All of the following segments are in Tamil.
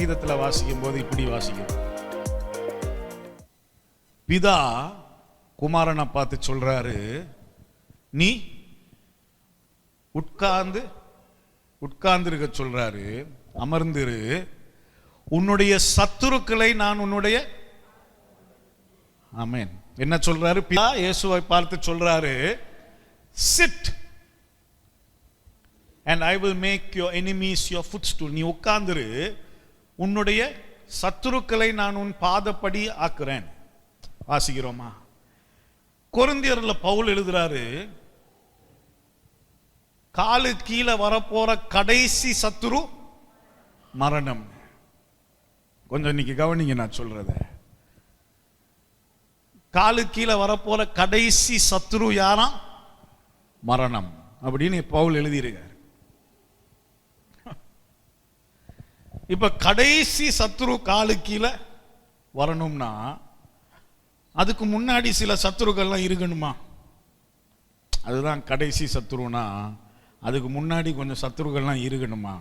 சங்கீதத்தில் வாசிக்கும் போது இப்படி வாசிக்கிறோம். பிதா குமாரனை பார்த்து சொல்றாரு, நீ உட்கார்ந்து இருக்க சொல்றாரு, அமர்ந்திரு, உன்னுடைய சத்துருக்களை நான் உன்னுடைய. ஆமென். என்ன சொல்றாரு? பிதா இயேசுவை பார்த்து சொல்றாரு, chit and I will make your enemies your footstool. நீ உட்கார்ந்துரு, உன்னுடைய சத்துருக்களை நான் உன் பாதப்படி ஆக்குறேன். வாசிக்கிறோமா? கொரிந்தியர்ல பவுல் எழுதுறாரு, காலு கீழே வரப்போற கடைசி சத்துரு மரணம். கொஞ்சம் இன்னைக்கு கவனிங்க நான் சொல்றத. காலு கீழே வரப்போற கடைசி சத்துரு யாரா? மரணம் அப்படின்னு பவுல் எழுதியிருக்கார். இப்ப கடைசி சத்துரு காலு கீழே வரணும்னா அதுக்கு முன்னாடி சில சத்துருக்கள்லாம் இருக்கணுமா? அதுதான் கடைசி சத்துருனா, அதுக்கு முன்னாடி கொஞ்சம் சத்துருக்கள்லாம் இருக்கணுமா?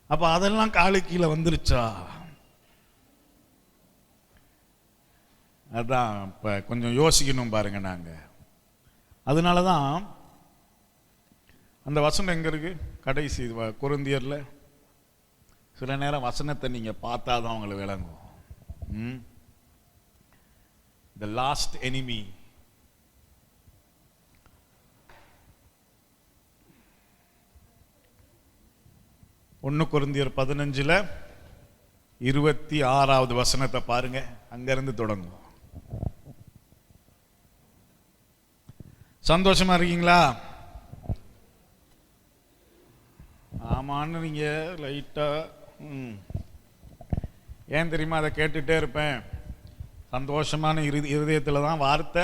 அப்ப அதெல்லாம் காலு கீழே வந்துருச்சா? அதான் இப்ப கொஞ்சம் யோசிக்கணும் பாருங்க. நாங்க அதனாலதான் அந்த வசனம் எங்க இருக்கு? கடைசி கொரிந்தியர்ல சில நேரம் வசனத்தை நீங்க பார்த்தாதான் உங்களுக்கு விளங்கும். The last enemy. ஒன்னு கொரிந்தியர் 15:26 வசனத்தை பாருங்க. அங்க இருந்து தொடங்கும். சந்தோஷமா இருக்கீங்களா? ஆமான்னு நீங்க லைட்டா ஏன் தெரியுமா? அதை கேட்டுட்டே இருப்பேன். சந்தோஷமான இருதயத்தில் தான் வார்த்தை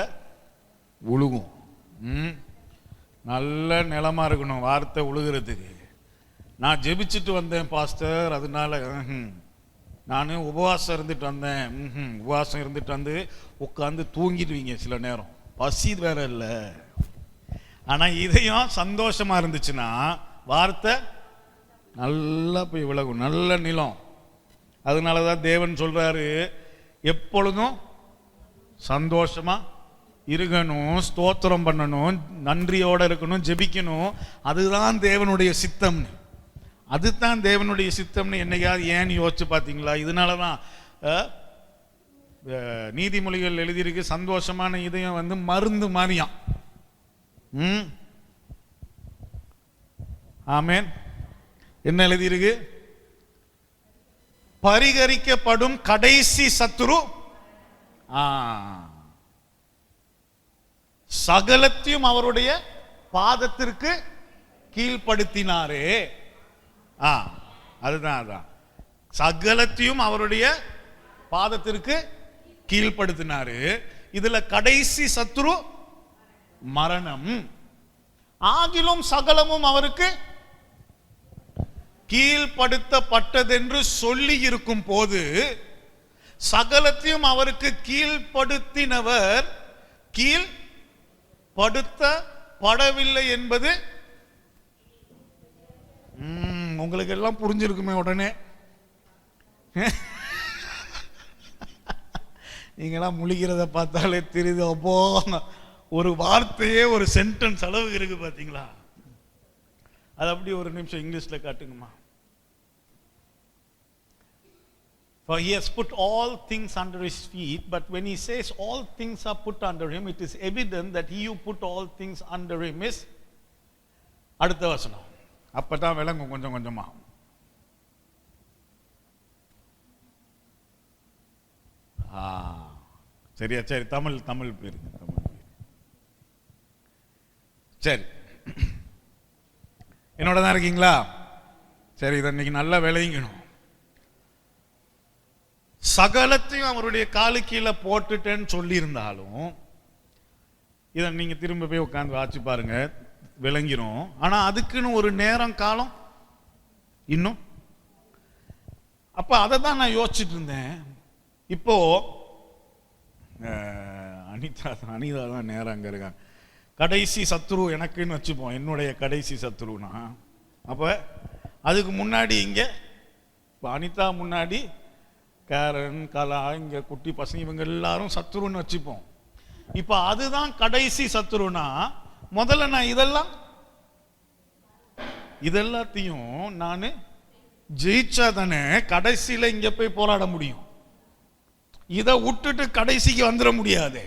உழுகும். நல்ல நிலமா இருக்கணும் வார்த்தை உழுகிறதுக்கு. நான் ஜெபிச்சுட்டு வந்தேன் பாஸ்டர், அதனால நான் உபவாசம் இருந்துட்டு வந்தேன். உபவாசம் இருந்துட்டு வந்து உட்காந்து தூங்கிடுவீங்க சில நேரம், பசி வேற இல்லை. ஆனா இதயம் சந்தோஷமா இருந்துச்சுன்னா வார்த்தை நல்லா போய் விலகும், நல்ல நிலம். அதனாலதான் தேவன் சொல்றாரு, எப்பொழுதும் சந்தோஷமா இருக்கணும், ஸ்தோத்திரம் பண்ணணும், நன்றியோட இருக்கணும், ஜெபிக்கணும். அதுதான் தேவனுடைய சித்தம். அதுதான் தேவனுடைய சித்தம்னு என்னைக்காவது ஏன் யோசிச்சு பார்த்தீங்களா? இதனாலதான் நீதிமொழிகள் எழுதியிருக்கு, சந்தோஷமான இதயம் வந்து மருந்து மாறியாம். ஆமென். என்ன எழுதியிருக்கு? பரிகரிக்கப்படும் கடைசி சத்துரு சகலத்தையும் அவருடைய பாதத்திற்கு கீழ்ப்படுத்தினாரே. அதுதான் அதான் சகலத்தையும் அவருடைய பாதத்திற்கு கீழ்ப்படுத்தினாரு. இதுல கடைசி சத்துரு மரணம். ஆகிலும் சகலமும் அவருக்கு கீழ்ப்படுத்தப்பட்டதென்று சொல்லி இருக்கும் போது சகலத்தையும் அவருக்கு கீழ்ப்படுத்தினவர் கீழ்ப்படுத்தப்படவில்லை என்பது உங்களுக்கு எல்லாம் புரிஞ்சிருக்குமே உடனே. நீங்களாம் முழிக்கிறத பார்த்தாலே தெரியுது. அப்போ ஒரு வார்த்தையே ஒரு சென்டென்ஸ் அளவு இருக்கு பாத்தீங்களா? அது அப்படி ஒரு நிமிஷம் இங்கிலீஷ்ல காட்டுங்கம்மா. For he has put all things under his feet, but when he says all things are put under him, it is evident that he who put all things under him is. அடுத்த வசனம் அப்பதான் விளங்கும் கொஞ்சம் கொஞ்சமா. சரியா? சரி, தமிழ் பேருங்க. சரி, என்னோட தான் இருக்கீங்களா? சரி, இதை இன்னைக்கு நல்லா விளையங்கணும். சகலத்தையும் அவருடைய காலு கீழே போட்டுட்டேன்னு சொல்லி இருந்தாலும் இதை நீங்க திரும்ப போய் உட்காந்து வாட்சி பாருங்க, விளங்கிரும். ஆனா அதுக்குன்னு ஒரு நேரம் காலம் இன்னும். அப்ப அதை தான் நான் யோசிச்சுட்டு இருந்தேன். இப்போ அனிதா தான் நேரம் அங்க இருக்காங்க. கடைசி சத்துரு எனக்குன்னு வச்சுப்போம், என்னுடைய கடைசி சத்துருனா. அப்ப அதுக்கு முன்னாடி இங்க இப்போ அனிதா முன்னாடி கேரன், கலா, இங்க குட்டி பசங்க இவங்க எல்லாரும் சத்துருன்னு வச்சுப்போம். இப்போ அதுதான் கடைசி சத்துருனா, முதல்ல நான் இதெல்லாத்தையும் நான் ஜெயிச்சா தானே கடைசியில் இங்க போய் போராட முடியும். இதை விட்டுட்டு கடைசிக்கு வந்துட முடியாது.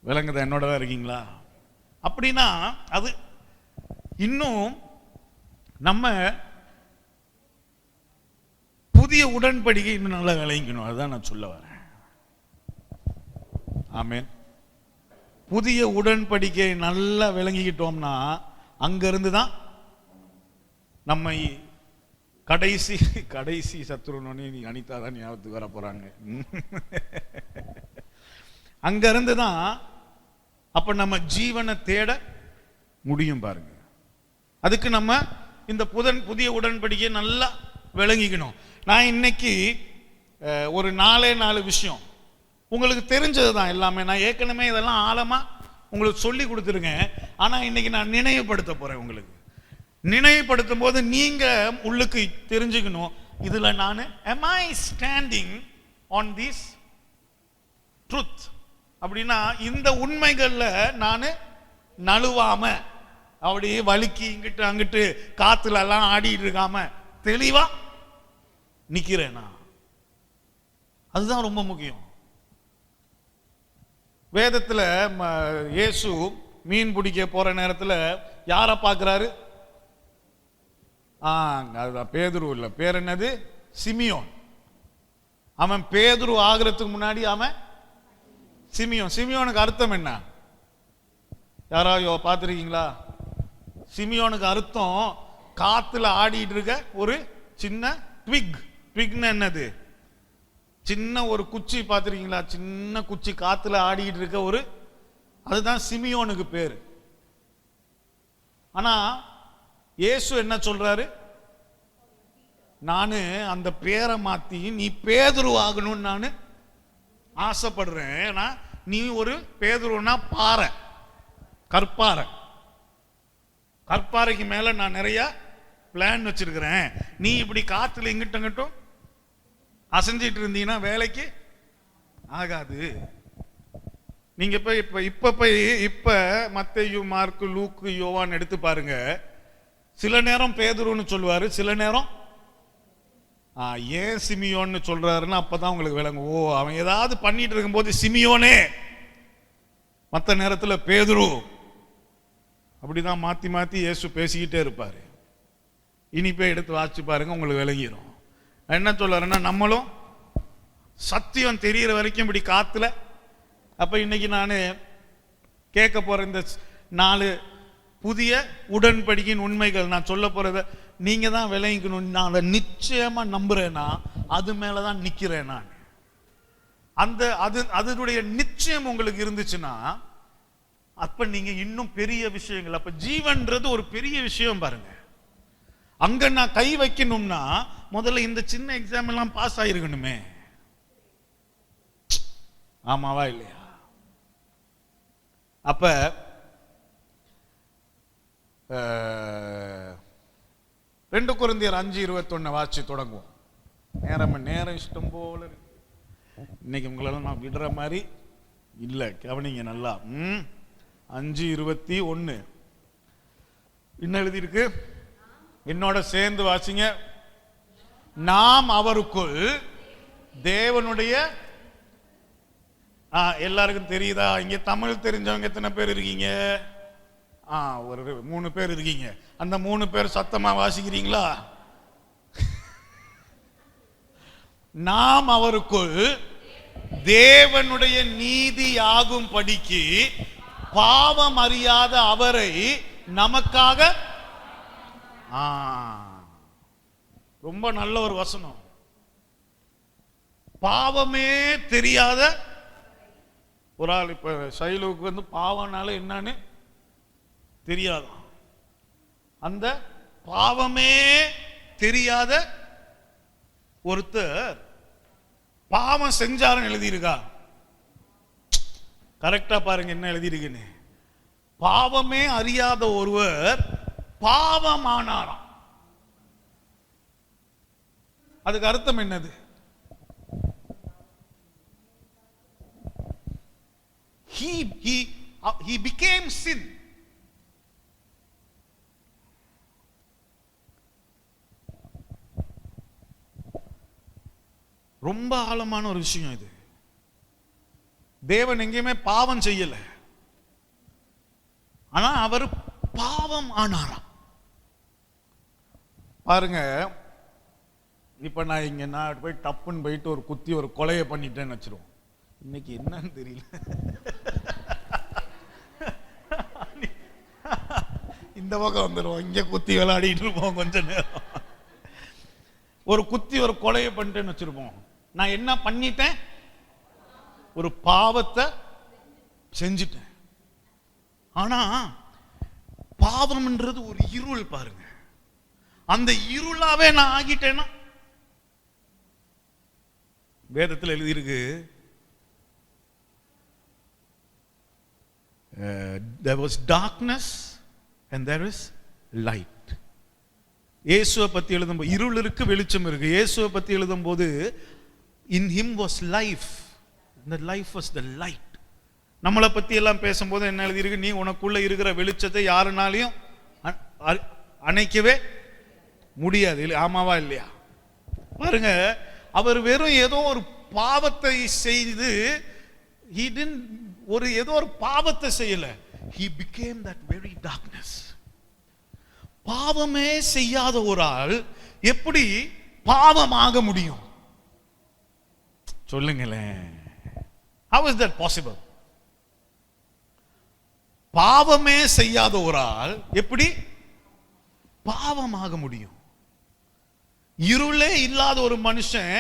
விளங்குதா? என்னோட தான் இருக்கீங்களா? அப்படின்னா அது இன்னும் நம்ம புதிய உடன்படிக்கை இன்னும் நல்லா விளங்கிக்கணும். அதுதான் நான் சொல்ல வரேன். ஆமென். புதிய உடன்படிக்கை நல்லா விளங்கிக்கிட்டோம்னா அங்கிருந்து தான் நம்ம கடைசி சத்துருனே நீ அனிதா தான் ஞாபகத்துக்கு வர போறாங்க. அங்கிருந்து தான் அப்ப நம்ம ஜீவனை தேட முடியும். பாருங்க, அதுக்கு நம்ம இந்த புதிய உடன்படிக்கை நல்லா விளங்கிக்கணும். நான் இன்னைக்கு ஒரு 4 விஷயம் உங்களுக்கு தெரிஞ்சது தான் எல்லாமே. நான் ஏற்கனவே இதெல்லாம் ஆழமா உங்களுக்கு சொல்லி கொடுத்துருக்கேன். ஆனா இன்னைக்கு நான் நினைவுபடுத்த போறேன். உங்களுக்கு நினைவுபடுத்தும் போது நீங்க உள்ளுக்கு தெரிஞ்சுக்கணும், இதுல நான் am I standing on this truth அப்படின்னா இந்த உண்மைகள்ல நான் நழுவாம அப்படியே வலிக்கு இங்கிட்டு அங்கிட்டு காத்துல எல்லாம் ஆடிட்டு இருக்காம தெளிவா நிக்கிறேனா? அதுதான் ரொம்ப முக்கியம். வேதத்துல இயேசு மீன் பிடிக்க போற நேரத்துல யார பாக்குறாரு? பேதுரு இல்ல, பேர் என்னது? சிமியோன். அவன் பேதுரு ஆகிறதுக்கு முன்னாடி அவன் சிமியோன். சிமியோனுக்கு அர்த்தம் என்ன? யாராவது பார்த்துருக்கீங்களா? சிமியோனுக்கு அர்த்தம் காத்துல ஆடிட்டு இருக்க ஒரு சின்ன ட்விக். ட்விக்னு என்னது? சின்ன ஒரு குச்சி. பார்த்துருக்கீங்களா? சின்ன குச்சி காத்துல ஆடிட்டு இருக்க ஒரு, அதுதான் சிமியோனுக்கு பேரு. ஆனா இயேசு என்ன சொல்றாரு? நானு அந்த பேரை மாத்தி நீ பேதுரு ஆகணும்னு நான் ஆசைப்படுறேன். ஏன்னா நீ ஒரு பேதுருன்னா பாறை, கற்பாறை. கற்பாறைக்கு மேல நான் நிறைய பிளான் வச்சிருக்கிறேன். நீ இப்படி காத்துல இங்கிட்ட அங்கிட்டும் அசைஞ்சிட்டு இருந்தீங்கன்னா வேலைக்கு ஆகாது. நீங்க இப்ப மத்தேயு, மார்க்கு, லூக்கு, யோவான் எடுத்து பாருங்க. சில நேரம் பேதுருன்னு சொல்லுவாரு, சில நேரம் ஏன் சிமியோன்னு சொல்றாருன்னா அப்பதான் உங்களுக்கு விளங்கும். ஓ, அவன் ஏதாவது பண்ணிட்டு இருக்கும்போது சிமியோனே, மற்ற நேரத்தில் பேதுரு. அப்படிதான் மாத்தி மாத்தி இயேசு பேசிக்கிட்டே இருப்பாரு. இனி போய் எடுத்து வாசிச்சு பாருங்க, உங்களுக்கு விளங்கிடும். என்ன சொல்றாருன்னா, நம்மளும் சத்தியம் தெரிகிற வரைக்கும் இப்படி காத்துல. அப்ப இன்னைக்கு நான் கேட்க போற இந்த 4 புதிய உடன்படிக்கையின் உண்மைகள் நான் சொல்ல போறத நீங்க தான் விளங்கிக்கணும். நான் அதை நிச்சயமா நம்புறேன்னா அது மேலதான் நிக்கிறேன் நான். அதனுடைய நிச்சயம் உங்களுக்கு இருந்துச்சுன்னா அப்ப நீங்க இன்னும் பெரிய விஷயங்கள். அப்ப ஜீவன்றது ஒரு பெரிய விஷயம் பாருங்க. அங்க நான் கை வைக்கணும்னா முதல்ல இந்த சின்ன எக்ஸாம் எல்லாம் பாஸ் ஆயிருக்கணுமே. ஆமாவா இல்லையா? அப்ப 2 கொரிந்தியர் 5:21 வாசி தொடங்குவோம். நேரம் இஷ்டம் போல இருக்கு. இன்னைக்கு உங்களெல்லாம் நான் விடுற மாதிரி இல்லை, கவனிங்க நல்லா. 5:21 என்ன எழுதியிருக்கு? என்னோட சேர்ந்து வாசிங்க. நாம் அவருக்குள் தேவனுடைய, எல்லாருக்கும் தெரியுதா? இங்க தமிழ் தெரிஞ்சவங்க எத்தனை பேர் இருக்கீங்க? ஒரு 3 பேர் இருக்கீங்க. அந்த 3 பேர் சத்தமா வாசிக்கிறீங்களா? நாம் அவருக்குள் தேவனுடைய நீதி ஆகும் படிக்கு பாவம் அறியாத அவரை நமக்காக. ரொம்ப நல்ல ஒரு வசனம். பாவமே தெரியாத ஒரு ஆள். இப்ப சைலுவுக்கு பாவம்னால என்னன்னு தெரியாதான். அந்த பாவமே தெரியாத ஒருத்தர் பாவம் செஞ்சாருன்னு எழுதியிருக்கா? கரெக்டா பாருங்க என்ன எழுதியிருக்குன்னு. பாவமே அறியாத ஒருவர் பாவமானாராம். அதுக்கு அர்த்தம் என்னது? He became sin. ரொம்ப ஆழமான ஒரு விஷயம் இது. தேவன் எங்கேயுமே பாவம் செய்யல, ஆனா அவர் பாவம் ஆனாராம். பாருங்க, இப்ப நான் போய் டப்புன்னு போயிட்டு ஒரு குத்தி ஒரு கொலையை பண்ணிட்டேன்னு வச்சிருவோம். இன்னைக்கு என்னன்னு தெரியல, இந்த பக்கம் வந்துடுவோம், இங்க குத்தி விளையாடிட்டு இருப்போம் கொஞ்ச நேரம். ஒரு குத்தி ஒரு கொலையை பண்ணிட்டேன்னு வச்சிருப்போம். நான் என்ன பண்ணிட்டேன்? ஒரு பாவத்தை செஞ்சிட்டேன். ஆனா பாவம்ன்றது ஒரு இருள் பாருங்க. அந்த இருளாவே நான் ஆகிட்டேன்னா, வேதத்தில் எழுதியிருக்கு, there was darkness and there is light. இயேசுவை பத்தி எழுதும்போது இருள் இருக்கு, வெளிச்சம் இருக்கு. இயேசுவை பத்தி எழுதும்போது in him was life and the life was the light. நம்மளை பத்தி எல்லாம் பேசும்போது என்ன எழுதியிருக்கு? நீ உனக்குள்ள இருக்கிற வெளிச்சத்தை யாருனாலையும் அணைக்கவே முடியாது. ஆமாவா இல்லையா? பாருங்க, அவர் வெறும் ஏதோ ஒரு பாவத்தை செய்து ஏதோ ஒரு பாவத்தை செய்யல. he became that very darkness. பாவமே செய்யாத ஒரு ஆள் எப்படி பாவமாக முடியும்? சொல்லுங்களேன். how is that possible? பாவமே செய்யாத ஒரு ஆள் எப்படி பாவமாக முடியும்? இருளே இல்லாத ஒரு மனுஷன்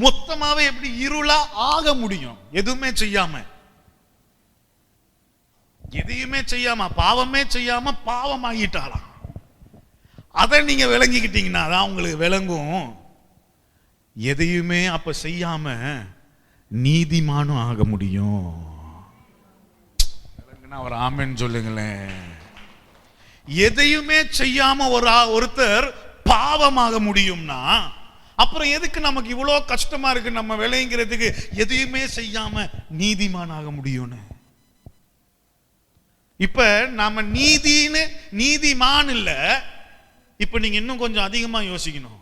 மொத்தமாவே எப்படி இருளா ஆக முடியும்? எதுவுமே செய்யாம, எதையுமே செய்யாம, பாவமே செய்யாம பாவம் ஆகிட்டாலாம். அதை நீங்க விளங்கிக்கிட்டீங்கன்னா தான் உங்களுக்கு விளங்கும். எதையுமே அப்ப செய்யாம நீதிமானும் ஆக முடியும். ஒரு ஆமென் சொல்லுங்களேன். எதையுமே செய்யாம ஒருத்தர் பாவமாக முடியும்னா அப்புறம் எதுக்கு நமக்கு இவ்வளவு கஷ்டமா இருக்கு? நம்ம விளைங்கிறதுக்கு எதையுமே செய்யாம நீதிமானாக முடியும்னு. இப்ப நாம நீதிமான் இல்ல. இப்ப நீங்க இன்னும் கொஞ்சம் அதிகமா யோசிக்கணும்.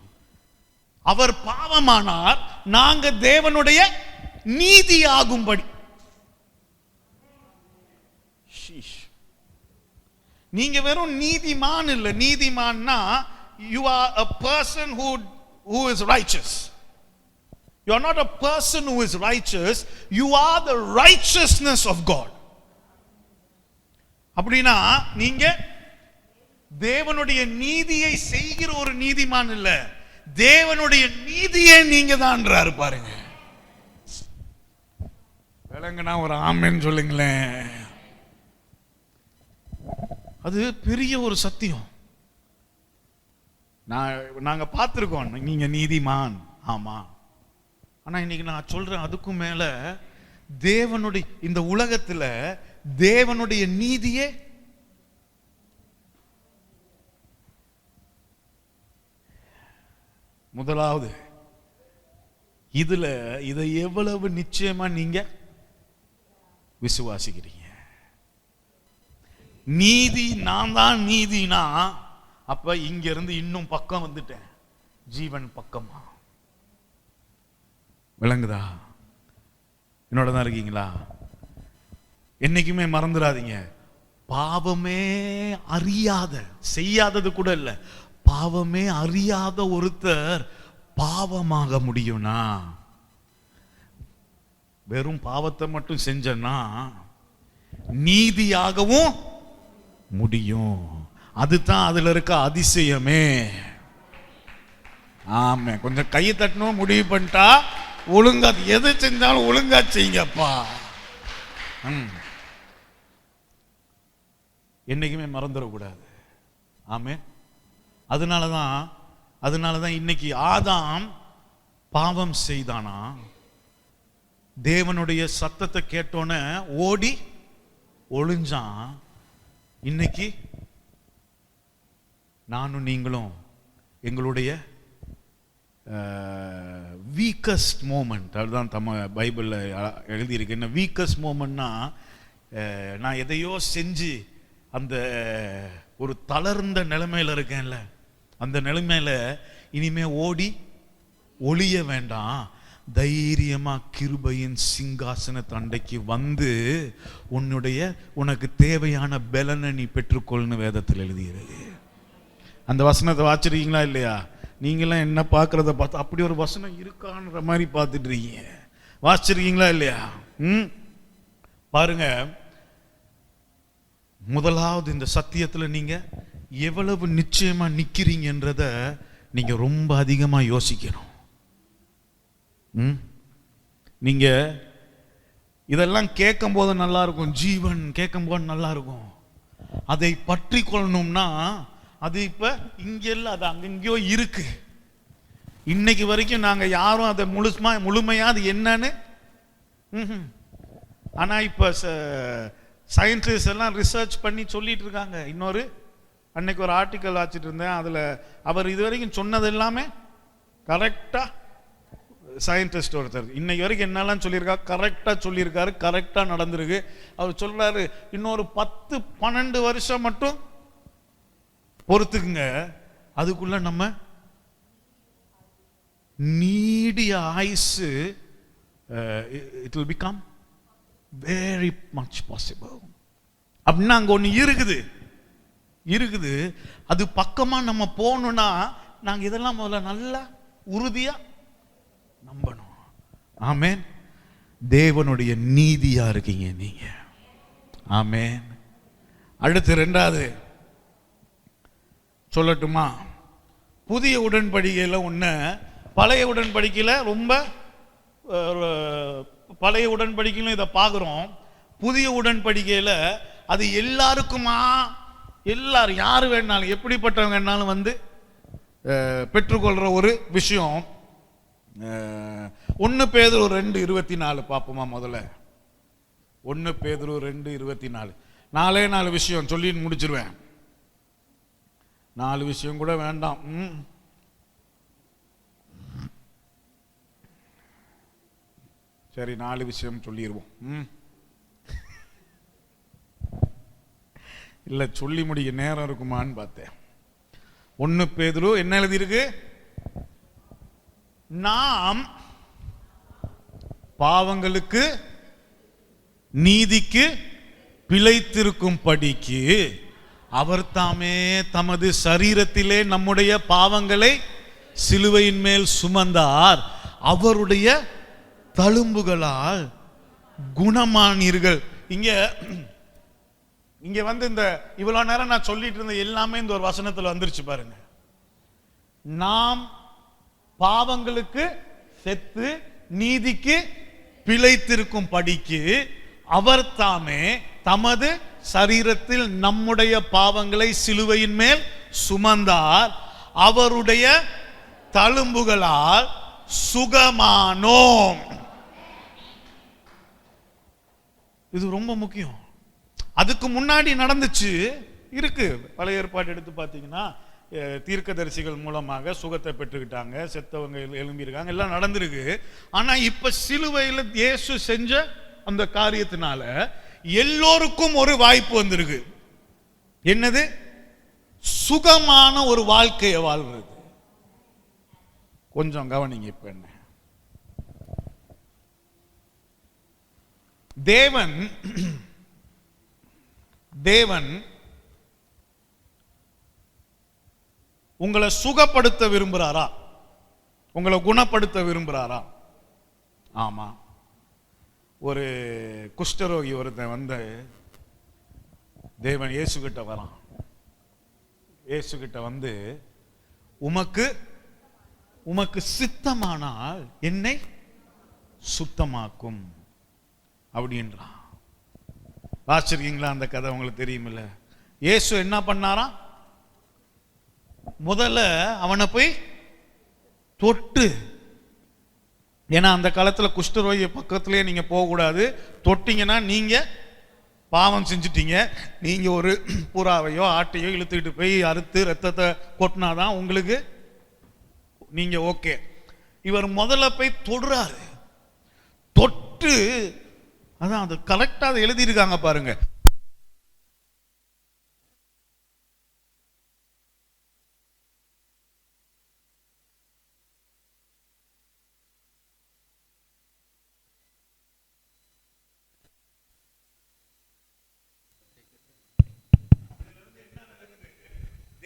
அவர் பாவமானார், நாங்க தேவனுடைய நீதி ஆகும்படி. நீங்க வெறும் நீதிமான் இல்ல. நீதிமான்னா you are a person who is righteous. You are not a person who is righteous, you are the righteousness of God. அப்படினா நீங்க தேவனுடைய நீதியை செய்கிற ஒரு நீதிமான் இல்ல, தேவனுடைய நீதியே நீங்க தான்ன்றாரு பாருங்க. விளங்குனா ஒரு ஆமென் சொல்லுங்களேன். அது பெரிய ஒரு சத்தியம். நாங்க பார்த்திருக்கோம், நீங்க நீதிமான், ஆமா. ஆனா இன்னைக்கு நான் சொல்றேன், அதுக்கும் மேல தேவனுடைய இந்த உலகத்துல தேவனுடைய நீதியே முதலாவது. இதை எவ்வளவு நிச்சயமா நீங்க விசுவாசிக்கிறீங்க? நீதி, நான் தான் நீதினா அப்ப இங்க இருந்து இன்னும் பக்கம் வந்துட்டேன், ஜீவன் பக்கமா. விளங்குதா? என்னோட தான் இருக்கீங்களா? என்னைக்குமே மறந்துடாதீங்க, பாவமே அறியாத, செய்யாதது கூட இல்ல, பாவமே அறியாத ஒருத்தர் பாவமாக முடியும்னா, வெறும் பாவத்தை மட்டும் செஞ்சனா நீதியாகவும் முடியும். அதுதான் அதுல இருக்க அதிசயமே. ஆமே. கொஞ்சம் கையை தட்டணும் முடிவு பண்ணிட்டா ஒழுங்கா எது செஞ்சாலும் ஒழுங்கா செய்யுங்கப்பா. என்னைக்குமே மறந்துடக்கூடாது. ஆமே. அதனாலதான் இன்னைக்கு ஆதாம் பாவம் செய்தானா, தேவனுடைய சத்தத்தை கேட்டோன்னே ஓடி ஒளிஞ்சான். இன்னைக்கு நானும் நீங்களும் எங்களுடைய வீக்கஸ்ட் மூமெண்ட், அதுதான் பைபிளில் எழுதியிருக்கு. என்ன வீக்கஸ்ட் மூமெண்ட்னா, நான் எதையோ செஞ்சு அந்த ஒரு தளர்ந்த நிலைமையில் இருக்கேன்ல, அந்த நிலைமையில இனிமே ஓடி ஒளிய வேண்டாம், தைரியமா கிருபையின் சிங்காசன தண்டைக்கு வந்து உனக்கு தேவையான பலனை நீ பெற்றுக்கொள்னு வேதத்தில் எழுதியிருக்கு. அந்த வசனத்தை வாச்சிருக்கீங்களா இல்லையா? நீங்களாம் என்ன பார்க்கறத பார்த்து அப்படி ஒரு வசனம் இருக்கான்ற மாதிரி பார்த்துட்டு இருக்கீங்க. வாசிச்சிருக்கீங்களா இல்லையா? பாருங்க, முதலாவது இந்த சத்தியத்தில் நீங்க எவ்வளவு நிச்சயமா நிக்கிறீங்கன்றத நீங்க ரொம்ப அதிகமா யோசிக்கணும். நீங்க இதெல்லாம் கேட்கும் போது நல்லா இருக்கும், ஜீவன் கேட்கும் போது நல்லா இருக்கும். அதை பற்றி கொள்ளணும்னா அது இப்ப இங்க இல்ல, அது அங்கெங்கயோ இருக்கு. இன்னைக்கு வரைக்கும் நாங்க யாரும் அதை முழுமையா அது என்னன்னு ஆனா இப்ப சயின்டிஸ்ட் எல்லாம் ரிசர்ச் பண்ணி சொல்லிட்டு இருக்காங்க. அன்னைக்கு ஒரு ஆர்டிக்கல் வாச்சிட்டு இருந்தேன், அதுல அவர் இதுவரைக்கும் சொன்னது எல்லாமே கரெக்டா, சயின்டிஸ்ட் ஒருத்தர் இன்னைக்கு வரைக்கும் என்னெல்லாம் சொல்லியிருக்காரு கரெக்டா சொல்லியிருக்காரு, கரெக்டா நடந்திருக்கு. அவர் சொல்றாரு, இன்னொரு 10-12 வருஷம் மட்டும் பொறுத்துக்குங்க, அதுக்குள்ள நம்ம நீடிய ஆயுசு, it will become very much possible. அப்படின்னா அங்க ஒண்ணு இருக்குது, அது பக்கமா நம்ம போகணும்னா நாங்க இதெல்லாம் முதல்ல நல்லா உறுதியா நம்பணும். ஆமென். தேவனுடைய நீதியா இருக்கீங்க நீங்க. ஆமென். அடுத்து இரண்டாவது சொல்லட்டுமா? புதிய உடன்படிக்கையில் ஒன்று, பழைய உடன்படிக்கையில் ரொம்ப பழைய உடன்படிக்கையிலும் இதை பார்க்குறோம். புதிய உடன்படிக்கையில் அது எல்லாருக்குமா, எல்லாரும் யார் வேணாலும் எப்படிப்பட்டவங்க வேணாலும் வந்து பெற்றுக்கொள்கிற ஒரு விஷயம். 1 பேதுரு 2:24 பார்ப்போமா? முதல்ல 1 பேதுரு 2:24. 4 விஷயம் சொல்லி முடிச்சிருவேன். 4 விஷயம் கூட வேண்டாம். சரி, 4 விஷயம் சொல்லிடுவோம். இல்ல சொல்லி முடிக்க நேரம் இருக்குமான்னு பார்த்தேன். 1 பேதுரு என்ன எழுதியிருக்கு? நாம் பாவங்களுக்கு நீதிக்கு பிழைத்திருக்கும் படிக்கு அவர் தாமே தமது சரீரத்திலே நம்முடைய பாவங்களை சிலுவையின் மேல் சுமந்தார், அவருடைய தழும்புகளால் குணமானீர்கள். இங்க வந்து இந்த இவ்வளவு நேரம் நான் சொல்லிட்டு இருந்த எல்லாமே இந்த ஒரு வசனத்துல வந்துருச்சு பாருங்க. நாம் பாவங்களுக்கு செத்து நீதிக்கு பிழைத்திருக்கும் படிக்கு அவர் தாமே தமது சரீரத்தில் நம்முடைய பாவங்களை சிலுவையின் மேல் சுமந்தார், அவருடைய தழும்புகளால் சுகமானோம். இது ரொம்ப முக்கியம். அதுக்கு முன்னாடி நடந்துச்சு இருக்கு. பழைய ஏற்பாடு எடுத்து பார்த்தீங்கன்னா தீர்க்கதரிசிகள் மூலமாக சுகத்தை பெற்றுக்கிட்டாங்க, செத்தவங்க எழும்பியிருக்காங்க, எல்லாம் நடந்திருக்கு. ஆனா இப்ப சிலுவையில் இயேசு செஞ்ச அந்த காரியத்தினால எல்லோருக்கும் ஒரு வாய்ப்பு வந்திருக்கு. என்னது? சுகமான ஒரு வாழ்க்கையை வாழ்றது. கொஞ்சம் கவனிங்க. இப்ப என்ன, தேவன் உங்களை சுகப்படுத்த விரும்புறாரா? உங்களை குணப்படுத்த விரும்புறாரா? ஆமா. ஒரு குஷ்டரோகி ஒருத்தன் வந்து தேவன் இயேசு கிட்ட வரான். இயேசு கிட்ட வந்து, உமக்கு சித்தமானால் என்னை சுத்தமாக்கும் அப்படின்றான். வாசிச்சிருக்கீங்களா அந்த கதை? உங்களுக்கு தெரியுமில்ல. இயேசு என்ன பண்ணாராம்? முதல்ல அவனை போய் தொட்டு, ஏன்னா அந்த காலத்துல குஷ்டரோகிய பக்கத்திலே நீங்க போக கூடாது. தொட்டீங்கன்னா நீங்க பாவம் செஞ்சுட்டீங்க. நீங்க ஒரு புறாவையோ ஆட்டையோ இழுத்துக்கிட்டு போய் அறுத்து ரத்தத்தை கொட்டினாதான் உங்களுக்கு நீங்க ஓகே. இவர் முதல்ல போய் தொடுறாரு. தொட்டு அதான் அது கரெக்டா அதை எழுதியிருக்காங்க பாருங்க.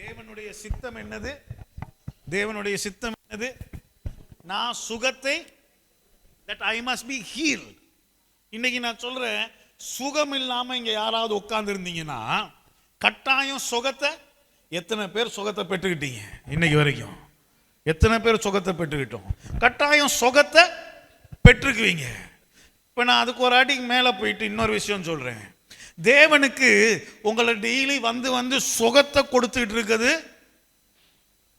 தேவனுடைய சித்தம் என்னது? தேவனுடைய சித்தம் என்னது? நான் சுகத்தை, that I must be healed. இன்னைக்கு நான் சொல்றேன், சுகம் இல்லாம இங்க யாராவது உட்கார்ந்து இருந்தீங்கன்னா கட்டாயம் சுகத்தை, எத்தனை பேர் சுகத்தை பெற்றுக்கிட்டீங்க இன்னைக்கு வரைக்கும்? எத்தனை பேர் சுகத்தை பெற்றுக்கிட்டோம்? கட்டாயம் சுகத்தை பெற்றுக்குவீங்க. இப்ப நான் அதுக்கு ஒரு அடிக்கு மேல போயிட்டு இன்னொரு விஷயம் சொல்றேன். தேவனுக்கு உங்களை டெய்லி வந்து வந்து சுகத்தை கொடுத்துட்டு இருக்குது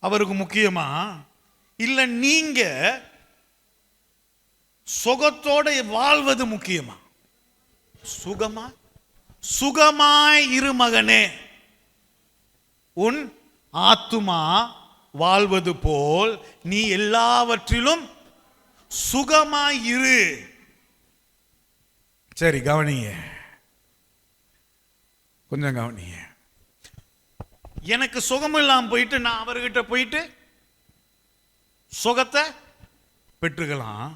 அவருக்கு முக்கியமா, இல்ல நீங்க சுகத்தோட வாழ்வது முக்கியமா? சுகமா? சுகமாய் இரு மகனே, உன் ஆத்துமா வாழ்வது போல் நீ எல்லாவற்றிலும் சுகமாய் இரு. சரி, கவனிங்க, கொஞ்சம் கவனிங்க. எனக்கு சுகம் இல்லாம போயிட்டு நான் அவர்கிட்ட போயிட்டு சுகத்தை பெற்றுக்கலாம்.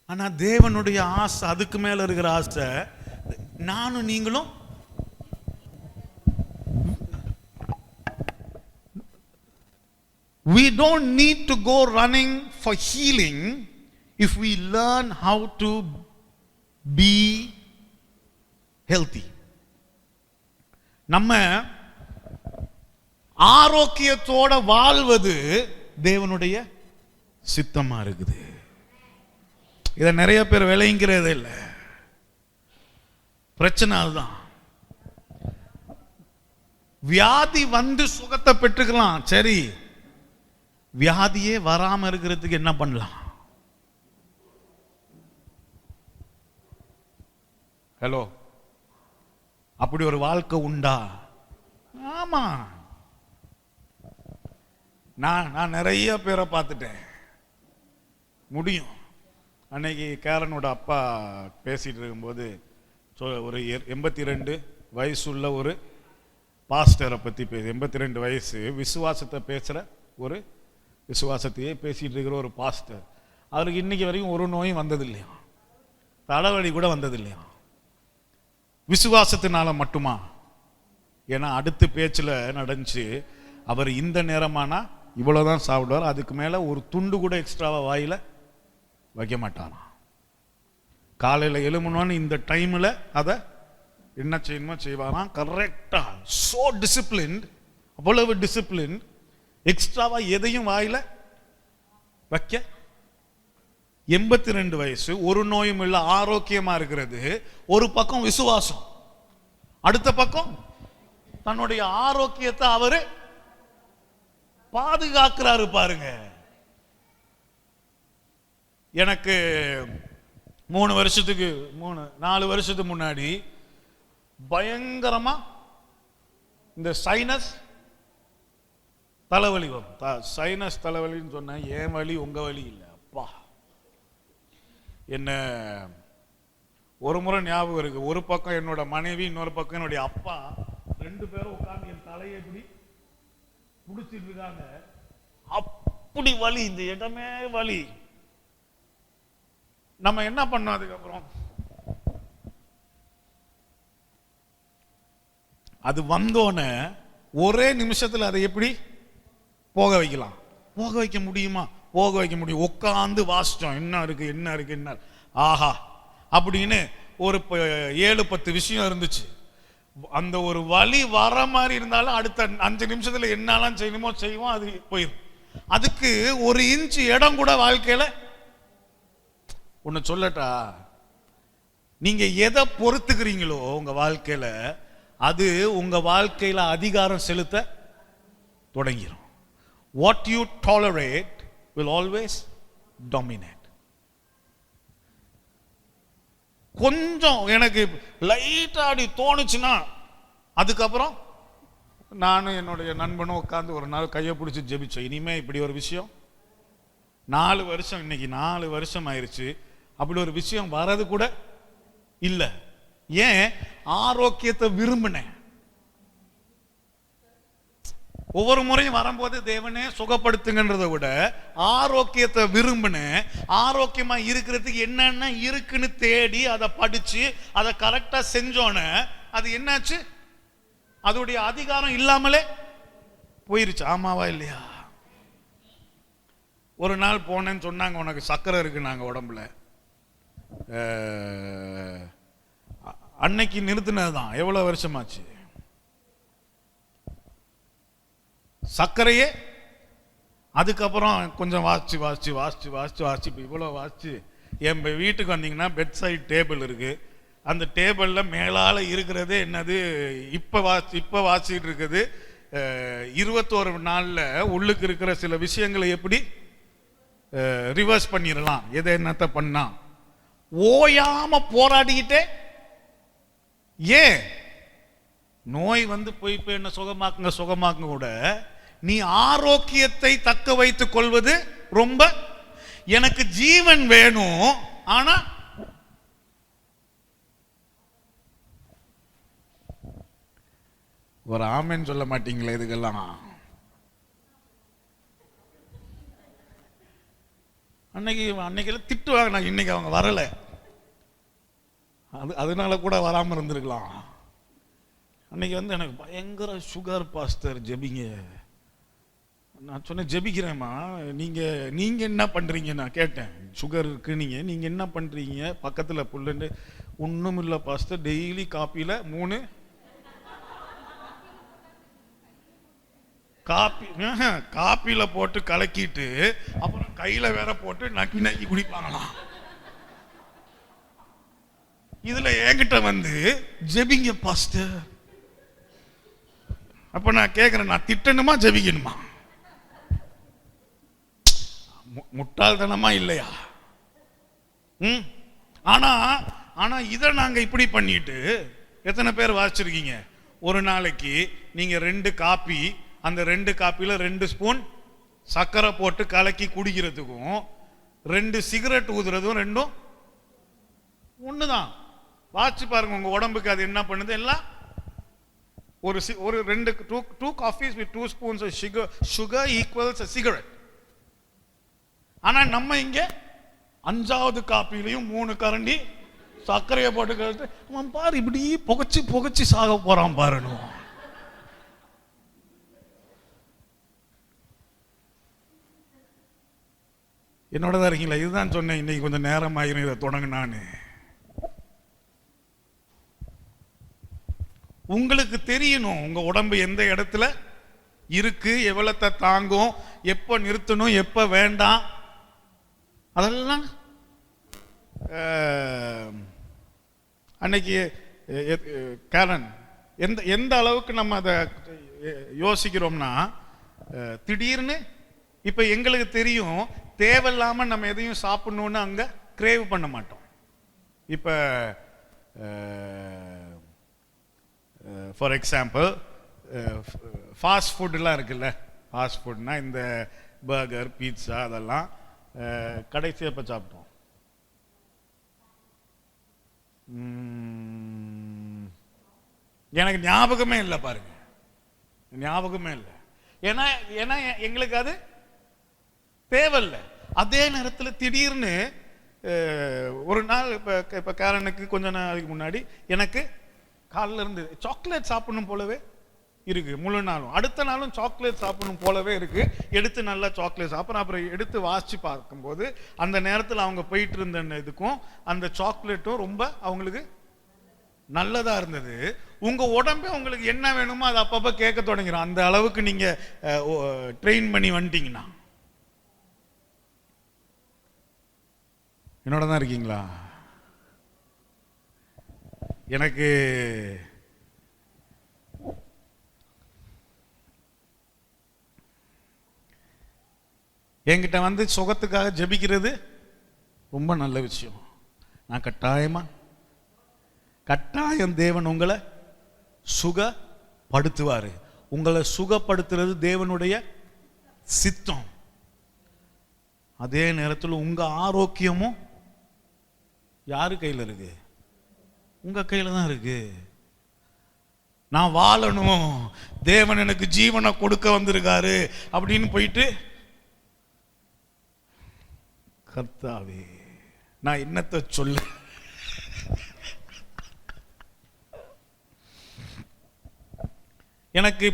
ஆனா தேவனுடைய ஆசை, அதுக்கு மேல இருக்கிற ஆசை, நானும் நீங்களும் we don't need to go running for healing if we learn how to be healthy. நம்ம ஆரோக்கியத்தோட வாழ்வது தேவனுடைய சித்தமா இருக்குது. இதை நிறைய பேர் விளைங்கிறதே இல்லை. பிரச்சனை அதுதான். வியாதி வந்து சுகத்தை பெற்றுக்கலாம், சரி, வியாதியே வராம இருக்கிறதுக்கு என்ன பண்ணலாம்? ஹலோ, அப்படி ஒரு வாழ்க்கை உண்டா? ஆமா, நான் நிறைய பேரை பார்த்துட்டேன். முடியும். அன்னைக்கு கேரனோட அப்பா பேசிட்டு இருக்கும்போது ஒரு 82 வயசுள்ள ஒரு பாஸ்டரை பத்தி 82 வயசு விசுவாசத்தை பேசுற ஒரு விசுவாசத்தையே பேசிட்டு இருக்கிற ஒரு பாஸ்டர். அவருக்கு இன்னைக்கு வரைக்கும் ஒரு நோயும் வந்தது இல்லையா, தலைவலி கூட வந்தது இல்லையா. விசுவாசத்தினால மட்டுமா? ஏன்னா அடுத்த பேச்சுல நடந்துச்சு, அவர் இந்த நேரமானா இவ்வளவுதான் சாப்பிடுவார், அதுக்கு மேல ஒரு துண்டு கூட எக்ஸ்ட்ராவா வாயில வைக்க மாட்டாராம். காலையில எழுமணும்னு இந்த டைம்ல அதை என்ன செய்யணுமோ செய்வாராம், கரெக்டா. சோ டிசிப்ளின், அவ்வளவு டிசிப்ளின், எக்ஸ்ட்ராவா எதையும் வாயில வைக்க. 82 வயசு, ஒரு நோயும் இல்ல, ஆரோக்கியமா இருக்கிறது. ஒரு பக்கம் விசுவாசம், அடுத்த பக்கம் தன்னுடைய ஆரோக்கியத்தை அவரு பாதுகாக்கிறாரு. பாருங்க, எனக்கு 4 வருஷத்துக்கு முன்னாடி பயங்கரமா இந்த சைனஸ் தலைவலி வரும். சைனஸ் தலைவலின்னு சொன்ன ஏன் வலி, உங்க வலி இல்லை. அப்பா, என்ன ஒரு முறை ஞாபகம் இருக்கு, ஒரு பக்கம் என்னோட மனைவி, இன்னொரு பக்கம் என்னுடைய அப்பா, 2 பேரும் உட்கார்ந்து என் தலையை இப்படி புடிச்சிட்டு இருக்காங்க. அப்படி வலி, இந்த இடமே வலி. நம்ம என்ன பண்ணோம் அதுக்கப்புறம்? அது வந்தோன்னு ஒரே நிமிஷத்துல அதை எப்படி போக வைக்கலாம்? போக வைக்க முடியுமா? போக வைக்க முடியும். உட்காந்து வாசிச்சோம், என்ன இருக்கு என்ன இருக்கு என்ன, ஆஹா அப்படின்னு ஒரு 7-10 விஷயம் இருந்துச்சு. அந்த ஒரு வலி வர மாதிரி இருந்தாலும் அடுத்த 5 நிமிஷத்துல என்னெல்லாம் செய்யணுமோ செய்வோம், அது போயிடும். அதுக்கு 1 இன்ச் இடம் கூட வாழ்க்கையில. ஒன்னு சொல்லட்டா, நீங்க எதை பொறுத்துக்கிறீங்களோ உங்க வாழ்க்கையில, அது உங்க வாழ்க்கையில அதிகாரம் செலுத்த தொடங்கிடும். What you tolerate will always dominate. கொஞ்சம் எனக்கு லைட்டா அப்படி தோணுச்சுன்னா அதுக்கப்புறம் நானும் என்னுடைய நண்பனும் உட்கார்ந்து ஒரு நாள் கையை பிடிச்சி ஜெபிச்சோம், இனிமே இப்படி ஒரு விஷயம் 4 வருஷம், இன்னைக்கு 4 வருஷம் ஆயிருச்சு. அப்படி ஒரு விஷயம் வர்றது கூட இல்லை. ஏன்? ஆரோக்கியத்தை விரும்பினேன். ஒவ்வொரு முறையும் வரும்போது தேவனே சுகப்படுத்துங்கன்றதை விட ஆரோக்கியத்தை விரும்பினேன். ஆரோக்கியமா இருக்கிறதுக்கு என்னென்ன இருக்குன்னு தேடி அதை படிச்சு அதை கரெக்டா செஞ்சோன்னு அது என்னாச்சு? அதோடைய அதிகாரம் இல்லாமலே போயிருச்சு. ஆமாவா இல்லையா? ஒரு நாள் போனேன்னு சொன்னாங்க, உனக்கு சக்கரை இருக்கு நாங்க உடம்புல. அன்னைக்கு நிறுத்தினதுதான். எவ்வளவு வருஷமாச்சு? சர்க்கரையே. அதுக்கப்புறம் கொஞ்சம் வாசிச்சு வாசிச்சு வாசிச்சு வாசிச்சு வாசிச்சு இப்போ இவ்வளோ வாசிச்சு என் வீட்டுக்கு வந்தீங்கன்னா பெட் சைட் டேபிள் இருக்கு. அந்த டேபிளில் மேலால் இருக்கிறது என்னது? இப்போ வாசிச்சுட்டு இருக்குது 21 நாளில் உள்ளுக்கு இருக்கிற சில விஷயங்களை எப்படி ரிவர்ஸ் பண்ணிடலாம், எதை என்னத்தை பண்ணா ஓயாம போராடிக்கிட்டே. ஏன்? நோய் வந்து போய் என்ன சுகமாக்குங்க சுகமாக்குங்க கூட, நீ ஆரோக்கியத்தை தக்க வைத்துக் கொள்வது ரொம்ப. எனக்கு ஜீவன் வேணும், ஆனா ஒரு ஆமென் சொல்ல மாட்டீங்களே இதுக்கெல்லாம். அன்னைக்கு திட்டுவாங்க, நான் இன்னைக்கு அவங்க வரல, அதனால கூட வராம இருந்திருக்கலாம். அன்னைக்கு வந்து எனக்கு பயங்கர சுகர் பாஸ்டர், ஜெபிங்க. நான் சொன்னேன் ஜெபிக்கிறேம்மா, நீங்க என்ன பண்றீங்க? நான் கேட்டேன், சுகர் இருக்கு, நீங்க என்ன பண்றீங்க? பக்கத்துல புல்லுன்னு. ஒண்ணும் இல்ல பாஸ்டர், டெய்லி காப்பியில 3 காப்பியில போட்டு கலக்கிட்டு அப்புறம் கையில வேற போட்டு நக்கி நக்கி குடிப்பாங்களாம். இதுல என்கிட்ட வந்து ஜெபிங்க பாஸ்டர். அப்ப நான் கேட்கிறேன், நான் திட்டணுமா ஜெபிக்கணுமா? முட்டாள்தனமா இல்லையா? ஆனா இதை நாங்க இப்படி பண்ணிட்டு எத்தனை பேர் வாசிச்சிருக்கீங்க? ஒரு நாளைக்கு நீங்க 2 காப்பி, அந்த 2 காப்பியில 2 ஸ்பூன் சர்க்கரை போட்டு கலக்கி குடிக்கிறதுக்கும் 2 சிகரெட் ஊதுறதும் ரெண்டும் ஒண்ணுதான். வாட்சி பாருங்க உங்க உடம்புக்கு அது என்ன பண்ணுது. எல்லாம் ஒரு 2 coffees with 2 spoons of sugar equals a cigarette. ஆனா நம்ம இங்க 5வது காப்பிலையும் 3 கரண்டி சர்க்கரையை போட்டு கழித்து அவன் பாரு இப்படி புகைச்சு புகைச்சு சாக போறான் பாருன்னு. என்னோட தான் இருக்கீங்களா? இதுதான் சொன்னேன், இன்னைக்கு கொஞ்சம் நேரம் ஆகிரும் இதை தொடங்கினான்னு. உங்களுக்கு தெரியணும் உங்க உடம்பு எந்த இடத்துல இருக்கு, எவ்வளத்தை தாங்கும், எப்ப நிறுத்தணும், எப்ப வேண்டாம். அதெல்லாம் அன்னைக்கு கேரன் எந்த அளவுக்கு நம்ம அதை யோசிக்கிறோம்னா, திடீர்னு இப்ப எங்களுக்கு தெரியும் தேவையில்லாம நம்ம எதையும் சாப்பிடணும்னு அங்க கிரேவ் பண்ண மாட்டோம். இப்ப ஃபார் எக்ஸாம்பிள் ஃபாஸ்ட் ஃபுட்லாம் இருக்குல்ல, ஃபாஸ்ட் ஃபுட்னா இந்த பர்கர், பீட்சா, அதெல்லாம் கடைசியாக எப்போ சாப்பிட்டோம்? எனக்கு ஞாபகமே இல்லை பாருங்க, ஞாபகமே இல்லை. ஏன்னா ஏன்னா எங்களுக்கு அது தேவையில்லை. அதே நேரத்தில் திடீர்னு ஒரு நாள் இப்போ காரனுக்கு கொஞ்ச நாளைக்கு முன்னாடி எனக்கு காலில் இருந்து சாக்லேட் சாப்பிடணும் போலவே இருக்கு. முழு நாளும் அடுத்த நாளும் சாக்லேட் சாப்பிடணும் போலவே இருக்கு. எடுத்து நல்லா சாக்லேட் அப்புறம் எடுத்து வாசிச்சு பார்க்கும்போது அந்த நேரத்தில் அவங்க போயிட்டு இருந்த இதுக்கும் அந்த சாக்லேட்டும் ரொம்ப அவங்களுக்கு நல்லதா இருந்தது. உங்க உடம்பே உங்களுக்கு என்ன வேணுமோ அது அப்பப்ப கேட்க தொடங்கிறோம். அந்த அளவுக்கு நீங்க ட்ரெயின் பண்ணி வந்துட்டீங்கன்னா. என்னோட தான் இருக்கீங்களா? எனக்கு என்கிட்ட வந்து சுகத்துக்காக ஜெபிக்கிறது ரொம்ப நல்ல விஷயம். நான் கட்டாயம் தேவன் உங்களை சுகப்படுத்துவாரு. உங்களை சுகப்படுத்துறது தேவனுடைய சித்தம். அதே நேரத்தில் உங்க ஆரோக்கியமும் யாரு கையில் இருக்கு? உங்க கையில தான் இருக்கு. நான் வாழணும், தேவன் எனக்கு ஜீவனை கொடுக்க வந்திருக்காரு அப்படின்னு போயிட்டு, கர்த்தாவே நான் என்னத்தை சொல்ல? எனக்கு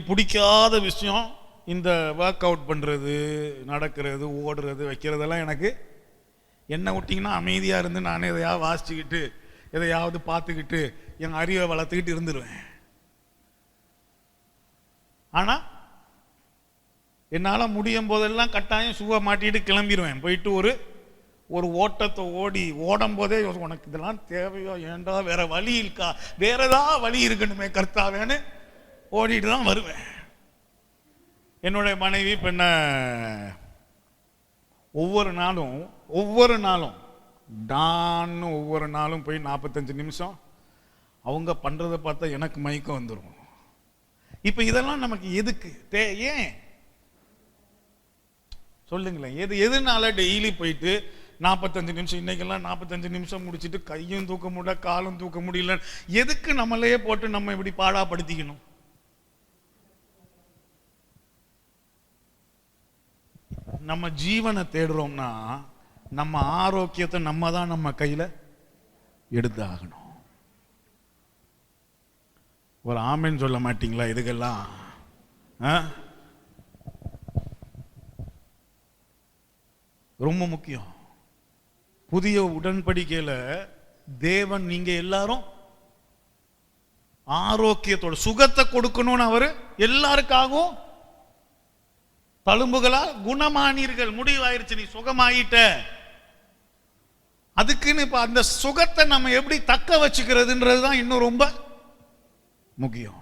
பிடிக்காத விஷயம் இந்த ஒர்க் அவுட் பண்ணுறது, நடக்கிறது, ஓடுறது, வைக்கிறதெல்லாம் எனக்கு. என்ன விட்டிங்கன்னா அமைதியாக இருந்து நானே எதையாவது வாசிச்சுக்கிட்டு எதையாவது பார்த்துக்கிட்டு என் அறிவை வளர்த்துக்கிட்டு இருந்துருவேன். ஆனால் என்னால் முடியும் போதெல்லாம் கட்டாயம் ஷூவை மாட்டிட்டு கிளம்பிடுவேன். போயிட்டு ஒரு ஓட்டத்தை ஓடும் போதே உனக்கு இதெல்லாம் தேவையோ, ஏண்டா வேற வழி இருக்கா, வேற ஏதாவது வழி இருக்கணுமே கர்த்தாவேன்னு ஓடிட்டு தான் வருவேன். என்னுடைய மனைவி பெண்ண ஒவ்வொரு நாளும் போய் 45 நிமிஷம் அவங்க பண்றதை பார்த்தா எனக்கு மயக்கம் வந்துடும். இப்ப இதெல்லாம் நமக்கு எதுக்கு? ஏன் சொல்லுங்களேன். எதுனால டெய்லி போயிட்டு 45 நிமிஷம், இன்னைக்கெல்லாம் 45 நிமிஷம் முடிச்சுட்டு கையும் தூக்க முடியல, காலும் தூக்க முடியல, எதுக்கு நம்மளையே போட்டு நம்ம இப்படி பாடாப்படுத்திக்கணும்? நம்ம ஜீவனை தேடுறோம்னா நம்ம ஆரோக்கியத்தை நம்ம தான் நம்ம கையில எடுத்தாகணும். ஒரு ஆமென் சொல்ல மாட்டீங்களா இதுக்கெல்லாம்? ரொம்ப முக்கியம். புதிய உடன்படிக்கையில தேவன் நீங்க எல்லாரும் ஆரோக்கியத்தோட சுகத்தை கொடுக்கணும்னு அவரு எல்லாருக்காகவும் தழும்புகளால் குணமானீர்கள், முடிவாயிருச்சு, நீ சுகமாயிட்ட. அதுக்குன்னு இப்ப அந்த சுகத்தை நம்ம எப்படி தக்க வச்சுக்கிறதுன்றதுதான் இன்னும் ரொம்ப முக்கியம்.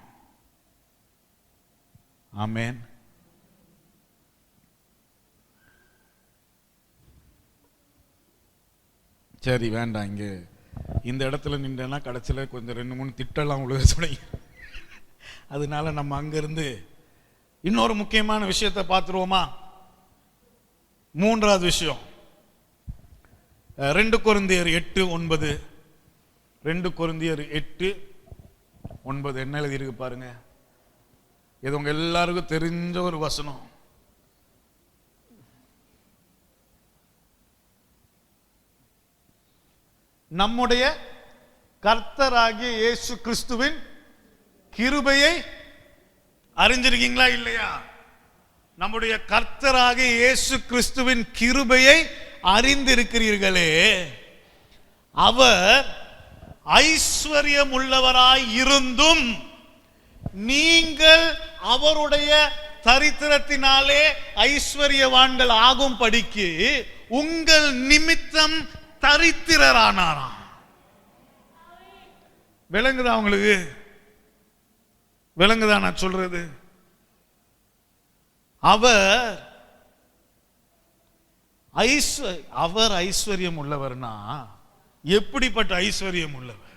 ஆமென். சரி, வேண்டாம். இங்க இந்த இடத்துல நின்றேன்னா கடைசியில் கொஞ்சம் 2-3 திட்டெல்லாம் உழுக தொடங்கி, அதனால நம்ம அங்கிருந்து இன்னொரு முக்கியமான விஷயத்தை பார்த்துருவோமா? 3வது விஷயம் 2 கொரிந்தியர் 8:9. 2 கொரிந்தியர் 8:9 என்ன எழுதியிருக்கு பாருங்க. இது உங்க எல்லாருக்கும் தெரிஞ்ச ஒரு வசனம். நம்முடைய கர்த்தராகிய இயேசு கிறிஸ்துவின் கிருபையை அறிஞ்சிருக்கீங்களா இல்லையா? நம்முடைய கர்த்தராகிய இயேசு கிறிஸ்துவின் கிருபையை அறிந்திருக்கிறீர்களே, அவர் ஐஸ்வர்யம் உள்ளவராய் இருந்தும் நீங்கள் அவருடைய தரித்திரத்தினாலே ஐஸ்வர்யவான்கள் ஆகும் படிக்கு உங்கள் நிமித்தம் தரித்திரரானாராம். விளங்குதா உங்களுக்கு? விளங்குதா நான் சொல்றது? அவர் ஐஸ்வர்யம் உள்ளவர்னா எப்படிப்பட்ட ஐஸ்வர்யம் உள்ளவர்?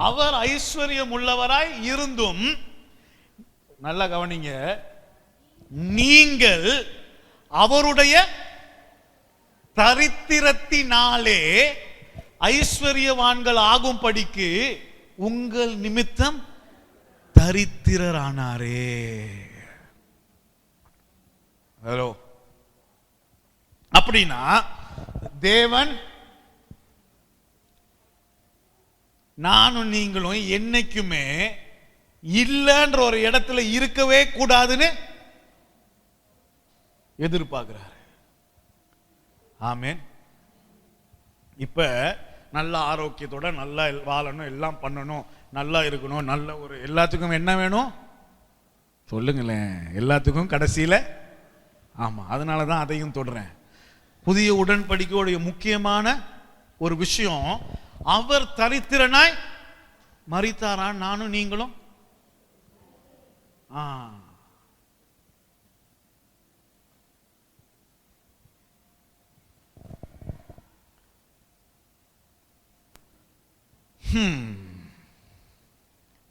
அவர் ஐஸ்வர்யம் உள்ளவராய் இருந்தும், நல்லா கவனிங்க, நீங்கள் அவருடைய தரித்திரத்தினாலே ஐஸ்வர்யவான்கள் ஆகும் படிக்கு உங்கள் நிமித்தம் தரித்திரரானாரே. ஹலோ. அப்படின்னா தேவன் நானும் நீங்களும் என்னைக்குமே இல்லைன்ற ஒரு இடத்துல இருக்கவே கூடாதுன்னு எதிர்பார்க்கிறார். ஆமென். இப்ப நல்ல ஆரோக்கியத்தோட நல்லா வாழணும், எல்லாம் பண்ணணும், நல்லா இருக்கணும், நல்ல ஒரு எல்லாத்துக்கும் என்ன வேணும் சொல்லுங்களேன்? எல்லாத்துக்கும் கடைசியில ஆமா. அதனாலதான் அதையும் தொடறேன். புதிய உடன்படிக்கையோடைய முக்கியமான ஒரு விஷயம், அவர் தரித்திரனாய் மரித்தாரா, நானும் நீங்களும்.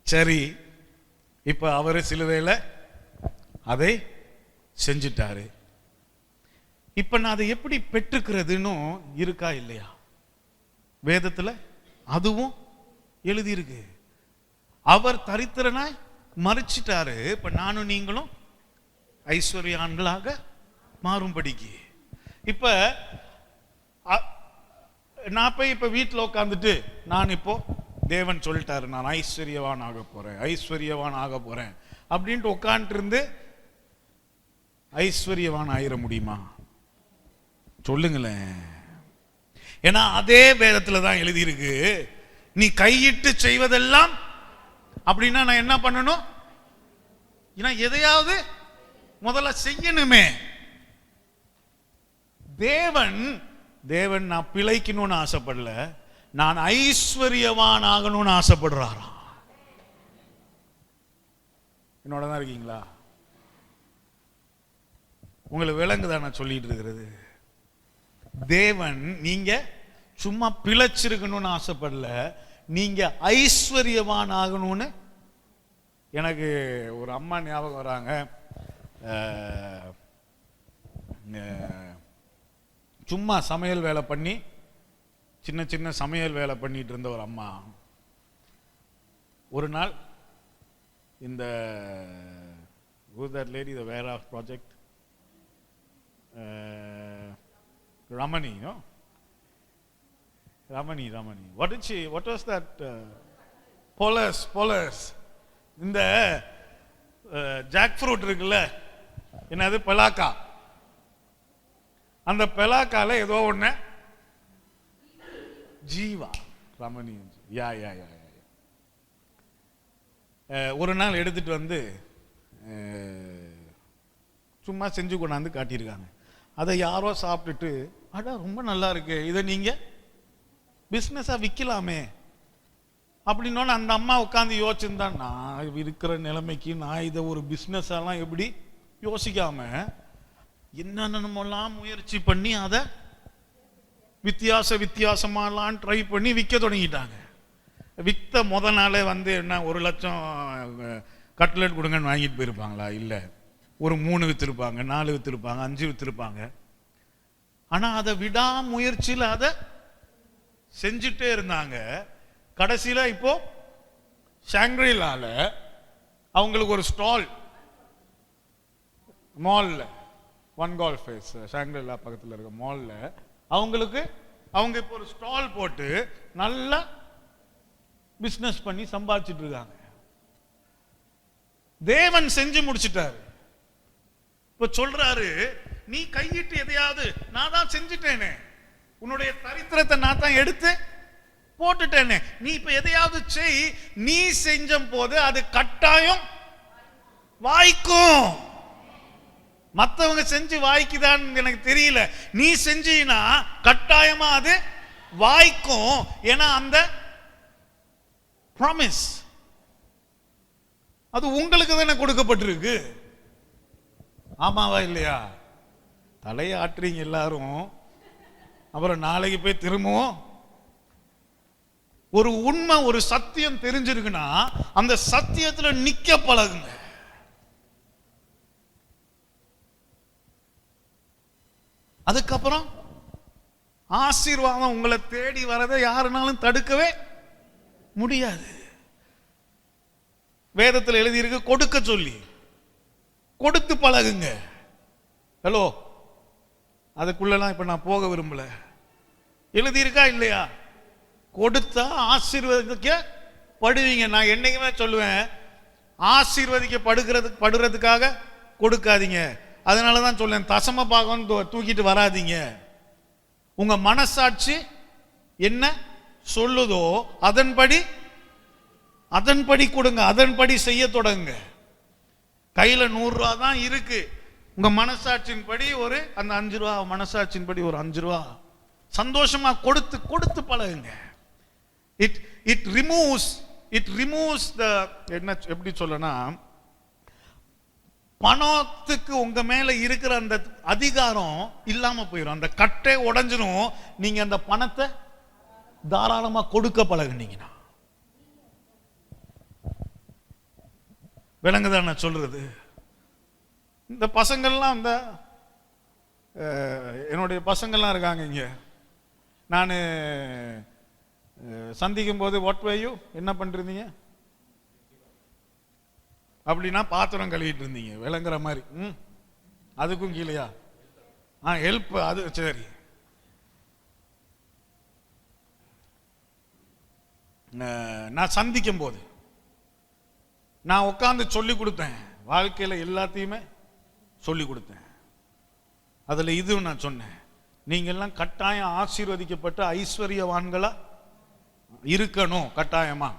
சரி, இப்ப அவரு சிலுவையில அதை செஞ்சிட்டாரு. இப்ப நான் அதை எப்படி பெற்றுக்கிறதுன்னு இருக்கா இல்லையா? வேதத்துல அதுவும் எழுதியிருக்கு. அவர் தரித்திரனாய் மறிச்சிட்டாரு. இப்ப நானும் நீங்களும் ஐஸ்வர்யான்களாக மாறும்படிக்கு. இப்ப நான் போய் இப்ப வீட்டில் உட்காந்துட்டு நான் இப்போ தேவன் சொல்லிட்டாரு நான் ஐஸ்வர்யவான் ஆக போறேன், ஐஸ்வர்யவான் ஆக போறேன் அப்படின்ட்டு உட்காந்துட்டு இருந்து ஐஸ்வர்யவான் ஆயிர முடியுமா? சொல்லுங்களேன். ஏன்னா அதே வேதத்துல தான் எழுதியிருக்கு, நீ கையிட்டு செய்வதெல்லாம். அப்படின்னா நான் என்ன பண்ணணும்? எதையாவது முதல்ல செய்யணுமே. தேவன் நான் பிழைக்கணும்னு ஆசைப்படல, நான் ஐஸ்வர்யவான் ஆகணும்னு ஆசைப்படுறாராம். என்னோட தான் இருக்கீங்களா? உங்களுக்கு விளங்குதான் நான் சொல்லிட்டு இருக்கிறது? தேவன் நீங்க சும்மா பிழைச்சிருக்கணும்னு ஆசைப்படல, நீங்க ஐஸ்வர்யவான் ஆகணும்னு. எனக்கு ஒரு அம்மா ஞாபகம் வராங்க. சும்மா சமையல் வேலை பண்ணி, சின்ன சின்ன சமையல் வேலை பண்ணிட்டு இருந்த ஒரு அம்மா ஒரு நாள் இந்த லேடி த வேர் ஆஃப் project Ramani, no? Ramani. What did she? What was that? Polos. இந்த ஜாக் ஃப்ரூட் இருக்குல்ல, என்னது பெலாக்கா. அந்த பெலாக்கால ஏதோ ஒண்ணு ஜீவா ரமணி. யா ஒரு நாள் எடுத்துட்டு வந்து சும்மா செஞ்சு கொண்டாந்து காட்டியிருக்காங்க. அதை யாரோ சாப்பிட்டுட்டு, அடா ரொம்ப நல்லா இருக்கு, இதை நீங்க பிஸ்னஸா விற்கலாமே அப்படின்னோன்னு அந்த அம்மா உட்காந்து யோசிச்சுருந்தா, நான் இருக்கிற நிலைமைக்கு நான் இதை ஒரு பிஸ்னஸ் எல்லாம் எப்படி யோசிக்காம என்னென்னமோலாம் முயற்சி பண்ணி அதை வித்தியாசமாலாம் ட்ரை பண்ணி விற்க தொடங்கிட்டாங்க. விற்ற முத நாளே வந்து என்ன 1 லட்சம் கட்லெட் கொடுங்கன்னு வாங்கிட்டு போயிருப்பாங்களா? இல்லை, ஒரு 3 வித்திருப்பாங்க, 4 வித்திருப்பாங்க, 5 வித்திருப்பாங்க. ஆனா அதை விடாமுயற்சியில் அதை செஞ்சுட்டே இருந்தாங்க. கடைசியில இப்போ ஷாங்க்ரிலால அவங்களுக்கு ஒரு ஸ்டால், மால்ல, ஒன் கால்ஃப் ஃபேஸ் ஷாங்க்ரிலா பக்கத்தில் இருக்க மால்ல அவங்க இப்போ ஒரு ஸ்டால் போட்டு நல்லா பிசினஸ் பண்ணி சம்பாதிச்சிட்டு இருக்காங்க. தேவன் செஞ்சு முடிச்சிட்டாரு. இப்ப சொல்றாரு, நீ கையிட்டு எதையாவது, நான் தான் செஞ்சுட்டேனே, உன்னுடைய தரித்திரத்தை நான் தான் எடுத்து போட்டுட்டேனே, நீ இப்ப எதையாவது செய். நீ செஞ்ச போது அது கட்டாயம் வாய்க்கும். மற்றவங்க செஞ்சு வாய்க்குதான்னு எனக்கு தெரியல, நீ செஞ்சீனா கட்டாயமா அது வாய்க்கும். ஏன்னா அந்த ப்ராமிஸ் அது உங்களுக்கு தானே கொடுக்கப்பட்டிருக்கு. ஆமாவா இல்லையா? தலையை ஆட்டுறீங்க எல்லாரும், அப்புறம் நாளைக்கு போய் திரும்பவும் ஒரு உண்மை, ஒரு சத்தியம் தெரிஞ்சிருக்குன்னா அந்த சத்தியத்துல நிக்க பழகுங்க. அதுக்கப்புறம் ஆசீர்வாதம் உங்களை தேடி வரதை யாருனாலும் தடுக்கவே முடியாது. வேதத்தில் எழுதியிருக்கு, கொடுக்க சொல்லி கொடுத்து பழகுங்க. ஹலோ, அதுக்குள்ளலாம் இப்ப நான் போக விரும்பல. எழுதியிருக்கா இல்லையா? கொடுத்தா ஆசீர்வதிக்கப்படுவீங்க. நான் என்னைக்குமே சொல்லுவேன், ஆசீர்வதிக்கப்படுறதுக்காக கொடுக்காதீங்க. அதனாலதான் சொல்லேன், தசம பாகம் தூக்கிட்டு வராதீங்க. உங்க மனசாட்சி என்ன சொல்லுதோ அதன்படி கொடுங்க, அதன்படி செய்ய தொடங்க. கையில 100 ரூபா தான் இருக்கு, உங்க மனசாட்சியின் படி ஒரு அந்த 5 ரூபா, மனசாட்சியின் படி ஒரு 5 ரூபா சந்தோஷமா கொடுத்து பழகுங்க. It removes the, என்ன எப்படி சொல்லனா, பணத்துக்கு உங்க மேல இருக்கிற அந்த அதிகாரம் இல்லாம போயிடும். அந்த கட்டை உடைஞ்சிரும். நீங்க அந்த பணத்தை தாராளமா கொடுக்க பழகுனீங்கன்னா. விளங்குதான் நான் சொல்றது? இந்த பசங்கள்லாம் அந்த என்னுடைய பசங்கள்லாம் இருக்காங்க இங்கே. நான் சந்திக்கும் போது வாட் வே யூ, என்ன பண்ணிருந்தீங்க அப்படின்னா பாத்திரம் கழுவிட்டு இருந்தீங்க விளங்குற மாதிரி. அதுக்கும் கீழேயா? ஹெல்ப். அது சரி. நான் சந்திக்கும் போது நான் உட்காந்து சொல்லி கொடுத்தேன், வாழ்க்கையில் எல்லாத்தையுமே சொல்லி கொடுத்தேன். அதில் இது நான் சொன்னேன், நீங்கள்லாம் கட்டாயம் ஆசீர்வதிக்கப்பட்ட ஐஸ்வர்யவான்களா இருக்கணும் கட்டாயமா.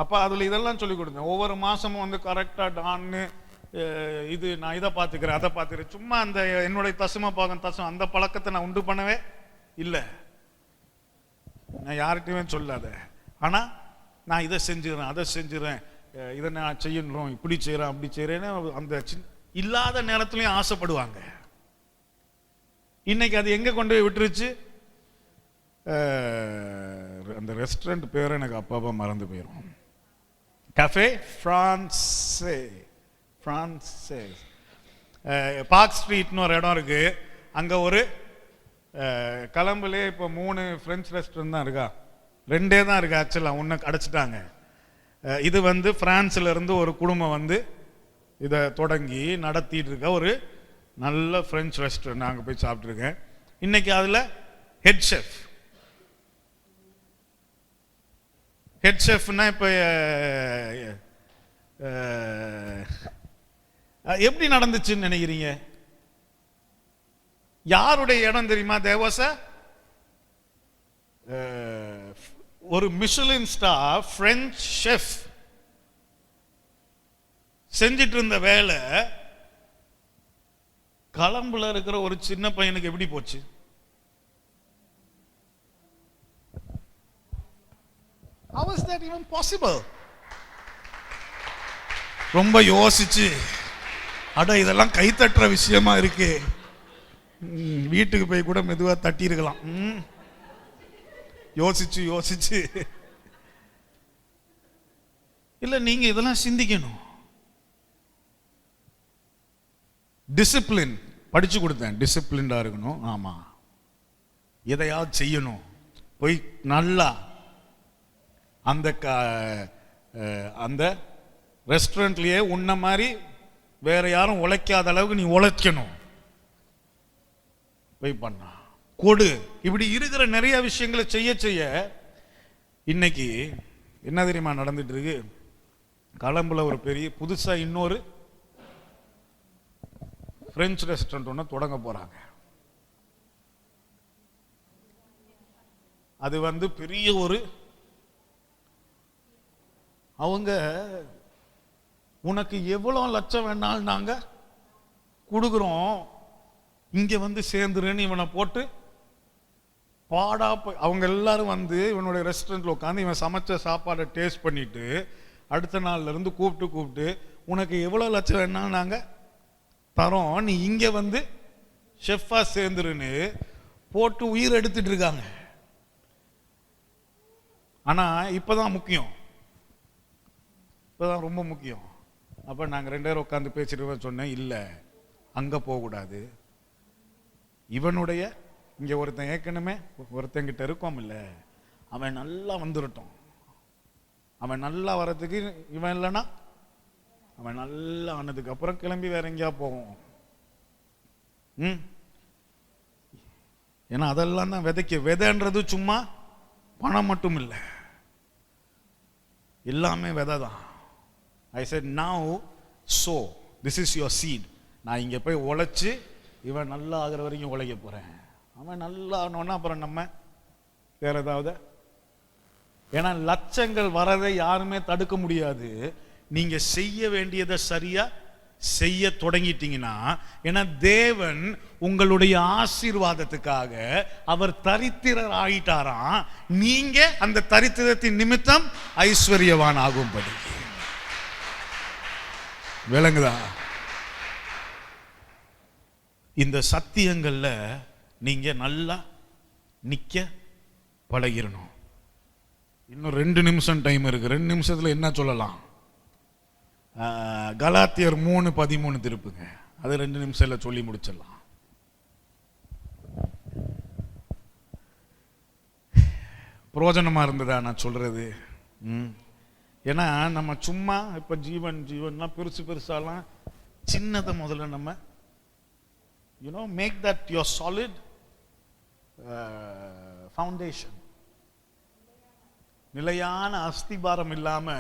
அப்போ அதில் இதெல்லாம் சொல்லி கொடுத்தேன். ஒவ்வொரு மாதமும் வந்து கரெக்டாக டான்னு இது நான் இதை பார்த்துக்கிறேன் அதை பார்த்துக்கிறேன். சும்மா அந்த என்னுடைய தசம் அந்த பழக்கத்தை நான் உண்டு பண்ணவே இல்லை. நான் யார்கிட்டையுமே சொல்லாத. ஆனால் நான் இதை செஞ்சுறேன் அதை செஞ்சுறேன், இதை நான் செய்யணும், இப்படி செய்கிறேன் அப்படி செய்கிறேன்னு அந்த இல்லாத நேரத்துலையும் ஆசைப்படுவாங்க. இன்னைக்கு அது எங்கே கொண்டு போய் விட்டுருச்சு? அந்த ரெஸ்டாரண்ட் பேர் எனக்கு அப்பா மறந்து போயிடும். கஃபே ஃப்ரான்ஸே, பார்க் ஸ்ட்ரீட்னு ஒரு இடம் இருக்கு. அங்கே ஒரு கலம்புலே இப்போ 3 ஃப்ரெஞ்ச் ரெஸ்டாரண்ட் தான் இருக்கா, 2 தான் இருக்கு ஆக்சுவலாக, ஒன்று அடைச்சிட்டாங்க. இது வந்து பிரான்ஸ்ல இருந்து ஒரு குடும்பம் வந்து இதை தொடங்கி நடத்திட்டு இருக்க ஒரு நல்ல ஃப்ரெஞ்ச் ரெஸ்டாரண்ட். அங்கே போய் சாப்பிட்ருக்கேன். இன்னைக்கு அதில் ஹெட் ஷெஃப்னா இப்போ எப்படி நடந்துச்சுன்னு நினைக்கிறீங்க? யாருடைய இடம் தெரியுமா? தேவச ஒரு மிஷலின் ஸ்டார் பிரெஞ்சு ஷெஃப் செஞ்சிட்டு இருந்த வேலை கலம்புல இருக்கிற ஒரு சின்ன பையனுக்கு எப்படி போச்சு? How is that even possible? ரொம்ப யோசிச்சு, அட இதெல்லாம் கை தட்டுற விஷயமா இருக்கு, வீட்டுக்கு போய் கூட மெதுவா தட்டி இருக்கலாம். யோசிச்சு இல்ல, நீங்க இதெல்லாம் சிந்திக்கணும். டிசிப்ளின் படிச்சு கொடுத்தேன், டிசிப்ளின்டா இருக்கணும். ஆமா, எதையாவது செய்யணும். போய் நல்லா அந்த ரெஸ்டாரண்ட்லயே உன்ன மாதிரி வேற யாரும் உழைக்காத அளவுக்கு நீ உழைக்கணும். போய் பண்ணா கொடு. இப்படி இருக்கிற நிறைய விஷயங்களை செய்ய இன்னைக்கு என்ன தெரியுமா நடந்துட்டு இருக்கு? கலம்புல ஒரு பெரிய புதுசா இன்னொரு பிரெஞ்சு ரெஸ்டாரண்ட் ஒன்று தொடங்க போறாங்க. அது வந்து பெரிய ஒரு, அவங்க உனக்கு எவ்வளவு லட்சம் வேணாலும் நாங்க கொடுக்குறோம், இங்க வந்து சேர்ந்துருன்னு இவனை போட்டு பாடா. அவங்க எல்லாரும் வந்து இவனுடைய ரெஸ்டாரண்ட்ல உட்காந்து இவன் சமைச்ச சாப்பாடை டேஸ்ட் பண்ணிட்டு அடுத்த நாள்ல இருந்து கூப்பிட்டு உனக்கு எவ்வளவு லட்சம் வேணாலும் நாங்க தரோம், நீ இங்க வந்து ஷெஃபா சேர்ந்துருன்னு போட்டு உயிர் எடுத்துட்டு இருக்காங்க. ஆனா இப்பதான் முக்கியம், இப்பதான் ரொம்ப முக்கியம். அப்ப நாங்க 2 பேரும் உட்காந்து பேசிட்டு சொன்னேன், இல்ல அங்க போகக்கூடாது. இவனுடைய இங்க ஒருத்தன் ஏற்கனவே ஒருத்தங்கிட்ட இருக்கோம் இல்ல, அவன் நல்லா வந்துடட்டும். அவன் நல்லா வர்றதுக்கு இவன் இல்லைன்னா அவன் நல்லா ஆனதுக்கு அப்புறம் கிளம்பி வேற எங்கேயா போவோம். ஏன்னா அதெல்லாம் தான் விதைன்றது சும்மா பணம் மட்டும் இல்லை, எல்லாமே விதை தான். I said now sow, this is your seed. நான் இங்க போய் உழைச்சு இவன் நல்லா ஆகிற வரைக்கும் உழைக்க போறேன். அவன் நல்லா ஆனோன்னா அப்புறம் நம்ம வேற ஏதாவது. ஏன்னா லட்சங்கள் வரதை யாருமே தடுக்க முடியாது. நீங்க செய்ய வேண்டியதை சரியா செய்ய தொடங்கிட்டீங்கன்னா, ஏன்னா தேவன் உங்களுடைய ஆசீர்வாதத்துக்காக அவர் தரித்திரர் ஆயிட்டாராம். நீங்க அந்த தரித்திரத்தின் நிமித்தம் ஐஸ்வர்யவான் ஆகும்படி. விளங்குதா? இந்த சத்தியங்கள்ல நீங்க நல்லா நிக்க பழகிடணும். இன்னும் 2 நிமிஷம் டைம் இருக்கு. 2 நிமிஷத்துல என்ன சொல்லலாம்? கலாத்தியர் 3:13 திருப்புங்க. அது 2 நிமிஷத்துல சொல்லி முடிச்சிடலாம். பிரயோஜனமா இருந்ததா நான் சொல்றது? ஏன்னா நம்ம சும்மா இப்ப ஜீவன்னா பெருசு பெருசாலாம் சின்னதை முதல்ல நம்ம make that your solid foundation. நிலையான அஸ்திபாரம் இல்லாம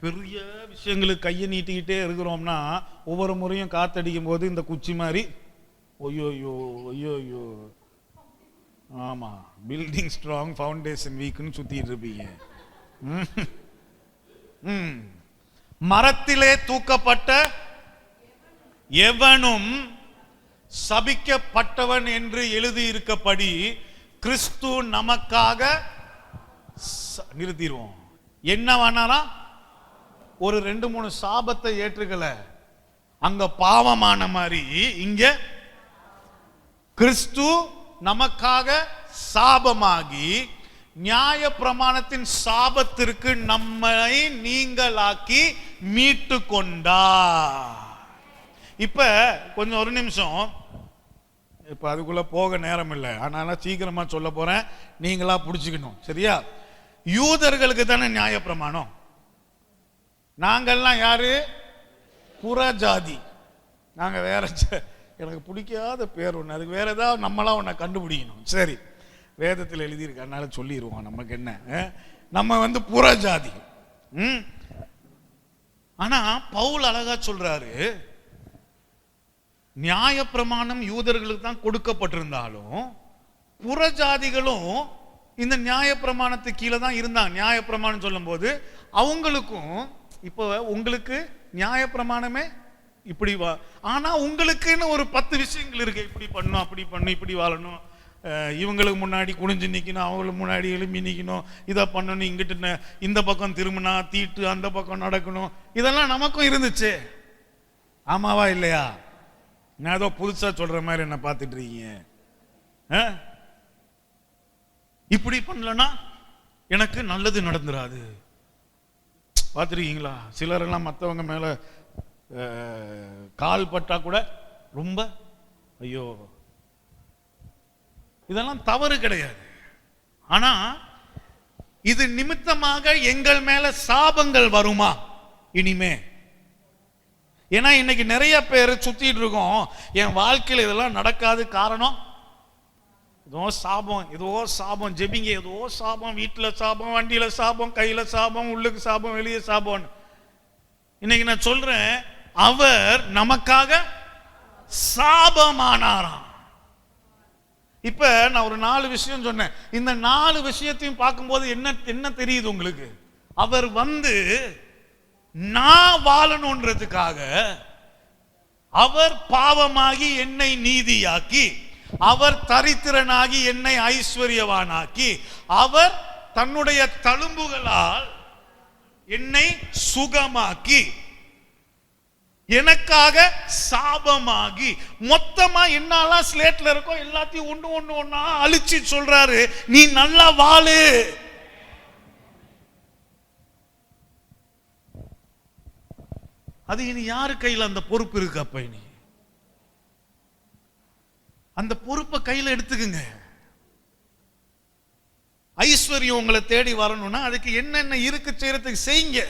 பெரிய விஷயங்களுக்கு கையை நீட்டிக்கிட்டே இருக்கிறோம்னா ஒவ்வொரு முறையும் காத்தடிக்கும் போது இந்த குச்சி மாதிரி ஒய்யோயோ ஒய்யோயோ, ஆமா, பில்டிங் ஸ்ட்ராங் ஃபவுண்டேஷன் வீக்னு சுத்திட்டு இருப்பீங்க. மரத்திலே தூக்கப்பட்ட எவனும் சபிக்கப்பட்டவன் என்று எழுதி இருக்கப்படி கிறிஸ்து நமக்காக நிறுத்திடுவோம். என்ன வேணாரா? ஒரு 2-3 சாபத்தை ஏற்றுக்கல, அங்க பாவமான மாதிரி இங்க கிறிஸ்து நமக்காக சாபமாகி நியாய பிரமாணத்தின் சாபத்திற்கு நம்மை நீங்களாக்கி மீட்டு கொண்டார். இப்ப கொஞ்சம் ஒரு நிமிஷம், இப்ப அதுக்குள்ள போக நேரம் இல்லை, ஆனால சீக்கிரமா சொல்ல போறேன், நீங்களா புடிச்சுக்கணும், சரியா? யூதர்களுக்கு தானே நியாய பிரமாணம். நாங்கள்லாம் யாரு? புறஜாதி. நாங்க வேற, எனக்கு பிடிக்காத பேர் ஒண்ணு, அதுக்கு வேற ஏதாவது நம்மளா ஒன்ன கண்டுபிடிக்கணும். சரி, வேதத்தில் எழுதியிருக்கு, அதனால சொல்லிடுவோம், நமக்கு என்ன, நம்ம புறஜாதி. ஆனா பவுல் அழகா சொல்றாரு, நியாய பிரமாணம் யூதர்களுக்கு தான் கொடுக்கப்பட்டிருந்தாலும் புறஜாதிகளும் இந்த நியாய பிரமாணத்துக்கு கீழே தான் இருந்தாங்க. நியாய பிரமாணம் சொல்லும் போது அவங்களுக்கும், இப்போ உங்களுக்கு நியாய பிரமாணமே இப்படி வா, ஆனா உங்களுக்குன்னு ஒரு 10 விஷயங்கள் இருக்கு. இப்படி பண்ணும், அப்படி பண்ணும், இப்படி வாழணும், இவங்களுக்கு முன்னாடி குனிஞ்சு நிக்கணும், அவங்களுக்கு முன்னாடி எழும்பி நிக்கணும், இதை பண்ணணும், இங்கிட்டு இந்த பக்கம் திரும்பினா தீட்டு, அந்த பக்கம் நடக்கணும், இதெல்லாம் நமக்கும் இருந்துச்சு. ஆமாவா இல்லையா? நான் ஏதோ புதுசா சொல்ற மாதிரி என்ன பார்த்துட்டு இருக்கீங்க? இப்படி பண்ணலன்னா எனக்கு நல்லது நடந்துராது. பார்த்துருக்கீங்களா? சிலரெல்லாம் மற்றவங்க மேல கால் பட்டா கூட ரொம்ப ஐயோ, இதெல்லாம் தவறு கிடையாது. ஆனா இது நிமித்தமாக எங்கள் மேல சாபங்கள் வருமா இனிமே? ஏன்னா இன்னைக்கு நிறைய பேர் சுத்திட்டு இருக்கோம், என் வாழ்க்கையில் இதெல்லாம் நடக்காது, காரணம் ஏதோ சாபம், ஏதோ சாபம், ஜெபிங்க, ஏதோ சாபம், வீட்டுல சாபம், வண்டியில சாபம், கையில சாபம், உள்ளுக்கு சாபம், வெளியே சாபம். இன்னைக்கு நான் சொல்றேன், அவர் நமக்காக சாபமானாராம். இப்ப நான் ஒரு 4 விஷயம் சொன்னேன். இந்த 4 விஷயத்தையும் பார்க்கும்போது என்ன தெரியுது உங்களுக்கு? அவர் நான் வாழணுன்றதுக்காக அவர் பாவமாகி என்னை நீதியாக்கி, அவர் தரித்திரனாகி என்னை ஐஸ்வர்யவானாக்கி, அவர் தன்னுடைய தழும்புகளால் என்னை சுகமாக்கி, எனக்காக சாபமாகி, மொத்தமா என்னெல்லாம் ஸ்லேட்ல இருக்கோ எல்லாத்தையும் ஒண்ணு அழிச்சு சொல்றாரு, நீ நல்லா வாழு. அது இனி யாரு கையில அந்த பொறுப்பு இருக்கு? அப்ப இனி அந்த பொறுப்பை கையில எடுத்துக்குங்க. ஐஸ்வர்யம் உங்களை தேடி வரணும்னா அதுக்கு என்னென்ன இருக்கு செய்யறதுக்கு செய்யுங்க.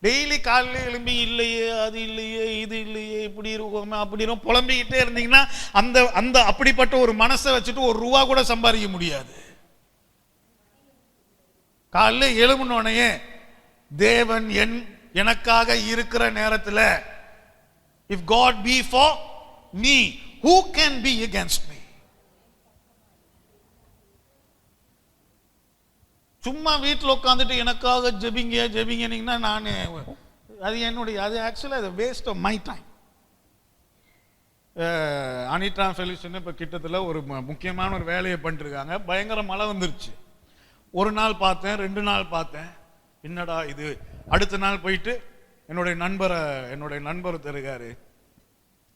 டெய்லி காலையில எழும்பி இல்லையே, அது இல்லையே, இது இல்லையே, இப்படி இருக்கோமே, அப்படி இருக்கும் புலம்பிக்கிட்டே இருந்தீங்கன்னா அந்த அந்த அப்படிப்பட்ட ஒரு மனசை வச்சுட்டு ₹1 கூட சம்பாதிக்க முடியாது. காலையில எழும்பினோனையே தேவன் எனக்காக இருக்கிற நேரத்தில், if God be for me, who can be against me? சும்மா வீட்டில் உட்காந்துட்டு எனக்காக ஜெபிங்க நான் அது என்னுடைய, அது ஆக்சுவலா அது வேஸ்ட் ஆஃப் மை டைம். அனிட்ரா சொல்யூஷன் இப்போ கிட்டத்தில் ஒரு முக்கியமான ஒரு வேலையை பண்ணிருக்காங்க. பயங்கர மழை வந்துருச்சு. ஒரு நாள் பார்த்தேன், 2 நாள் பார்த்தேன், என்னடா இது. அடுத்த நாள் போயிட்டு என்னுடைய நண்பர் தருகாரு,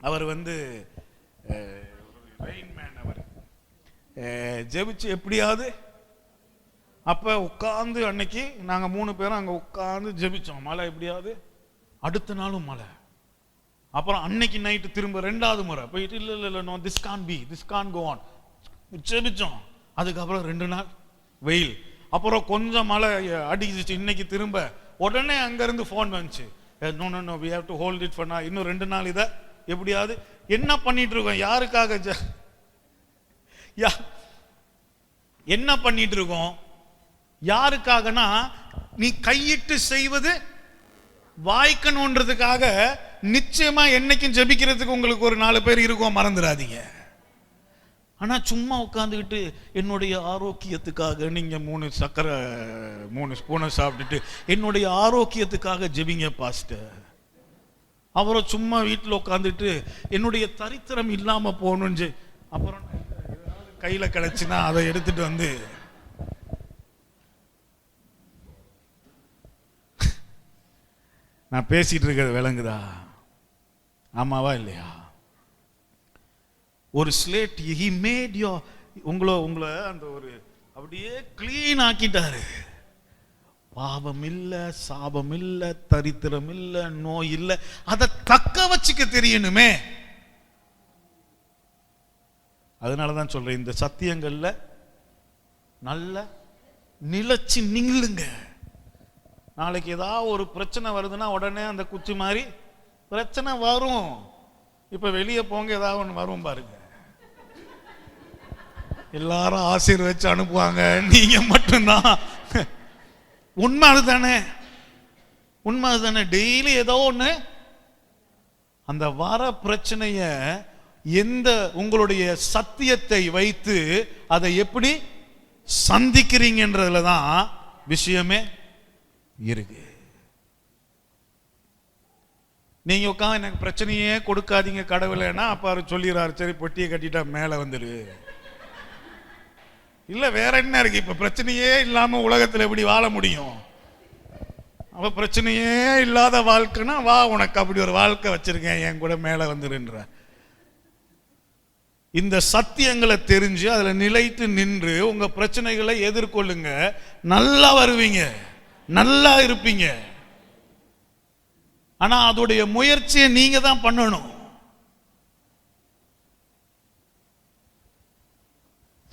அவர் ரெயின்மேன், அவர் ஜெபிச்சு எப்படியாவது. அப்ப உட்கார்ந்து அன்னைக்கு நாங்க 3 பேரும் அங்க உட்கார்ந்து ஜெபிச்சோம், மழை எப்படியாவது அடுத்த நாளும் மழை. அப்புறம் அன்னைக்கு நைட்டு திரும்ப 2வது முறை போயிட்டு இல்லை no this can't be, this can't go on ஜெபிச்சோம். அதுக்கப்புறம் 2 நாள் வெயில். அப்புறம் கொஞ்சம் மழை அடிச்சிச்சு. இன்னைக்கு திரும்ப உடனே அங்கிருந்து போன் வந்துச்சு, no no no we have to hold it for now. இன்னும் 2 நாள் இதை எப்படியாவது. என்ன பண்ணிட்டு இருக்கோம்? யாருக்காக? என்ன பண்ணிட்டு இருக்கோம்? யாருக்காகனா, நீ கையிட்டு செய்வது வாய்க்கணுன்றதுக்காக. நிச்சயமா என்னைக்கும் ஜெபிக்கிறதுக்கு உங்களுக்கு ஒரு 4 பேர் இருக்கும், மறந்துடாதீங்க. ஆனா சும்மா உட்காந்துக்கிட்டு என்னுடைய ஆரோக்கியத்துக்காக நீங்க 3 ஸ்பூனை சாப்பிட்டுட்டு என்னுடைய ஆரோக்கியத்துக்காக ஜெபிங்க பாஸ்டர். அப்புறம் சும்மா வீட்டில் உட்காந்துட்டு என்னுடைய தரித்திரம் இல்லாம போகணும்னு அப்புறம் கையில கிடைச்சுன்னா அதை எடுத்துட்டு வந்து நான் பேசிட்டு இருக்கிறது விளங்குதா? ஆமாவா இல்லையா? ஒரு ஸ்லேட் ஹி மேட் யூ, உங்களை அந்த ஒரு அப்படியே கிளீன் ஆக்கிட்டாரு. பாவம் இல்ல, சாபம் இல்ல, தரித்திரம் இல்ல, நோய் இல்ல. அதை தக்க வச்சுக்க தெரியணுமே. அதனாலதான் சொல்றேன், இந்த சத்தியங்கள்ல நல்ல நிலைச்சு நில்லுங்க. நாளைக்கு ஏதாவது ஒரு பிரச்சனை வருதுன்னா உடனே அந்த குச்சி மாதிரி பிரச்சனை வரும். இப்ப வெளியே போங்க, ஏதாவது ஒன்று வரும் பாருங்க, எல்லாரும் ஆசீர்வச்சு அனுப்புவாங்க, நீங்க மட்டும்தான். உண்மை அதுதானே, உண்மை அதுதானே. டெய்லி ஏதோ ஒண்ணு அந்த வர பிரச்சனைய எந்த உங்களுடைய சத்தியத்தை வைத்து அதை எப்படி சந்திக்கிறீங்கன்றதுல தான் விஷயமே இருக்கு. நீங்க உட்காந்து எனக்கு பிரச்சனையே கொடுக்காதீங்க கடவுளேனா, அப்ப அவர் சொல்லிடுறாரு, சரி பொட்டியை கட்டிட்டா மேல வந்துரு. இல்ல வேற என்ன இருக்கு? இப்ப பிரச்சனையே இல்லாம உலகத்துல எப்படி வாழ முடியும்? அப்ப பிரச்சனையே இல்லாத வாழ்க்கைனா வா, உனக்கு அப்படி ஒரு வாழ்க்கை வச்சிருக்கேன், என் கூட மேல வந்துருன்ற. இந்த சத்தியங்களை தெரிஞ்சு அதுல நிலைத்து நின்று உங்க பிரச்சனைகளை எதிர்கொள்ளுங்க. நல்லா வருவீங்க, நல்லா இருப்பீங்க. ஆனா அதோடைய முயற்சியை நீங்க தான் பண்ணணும்.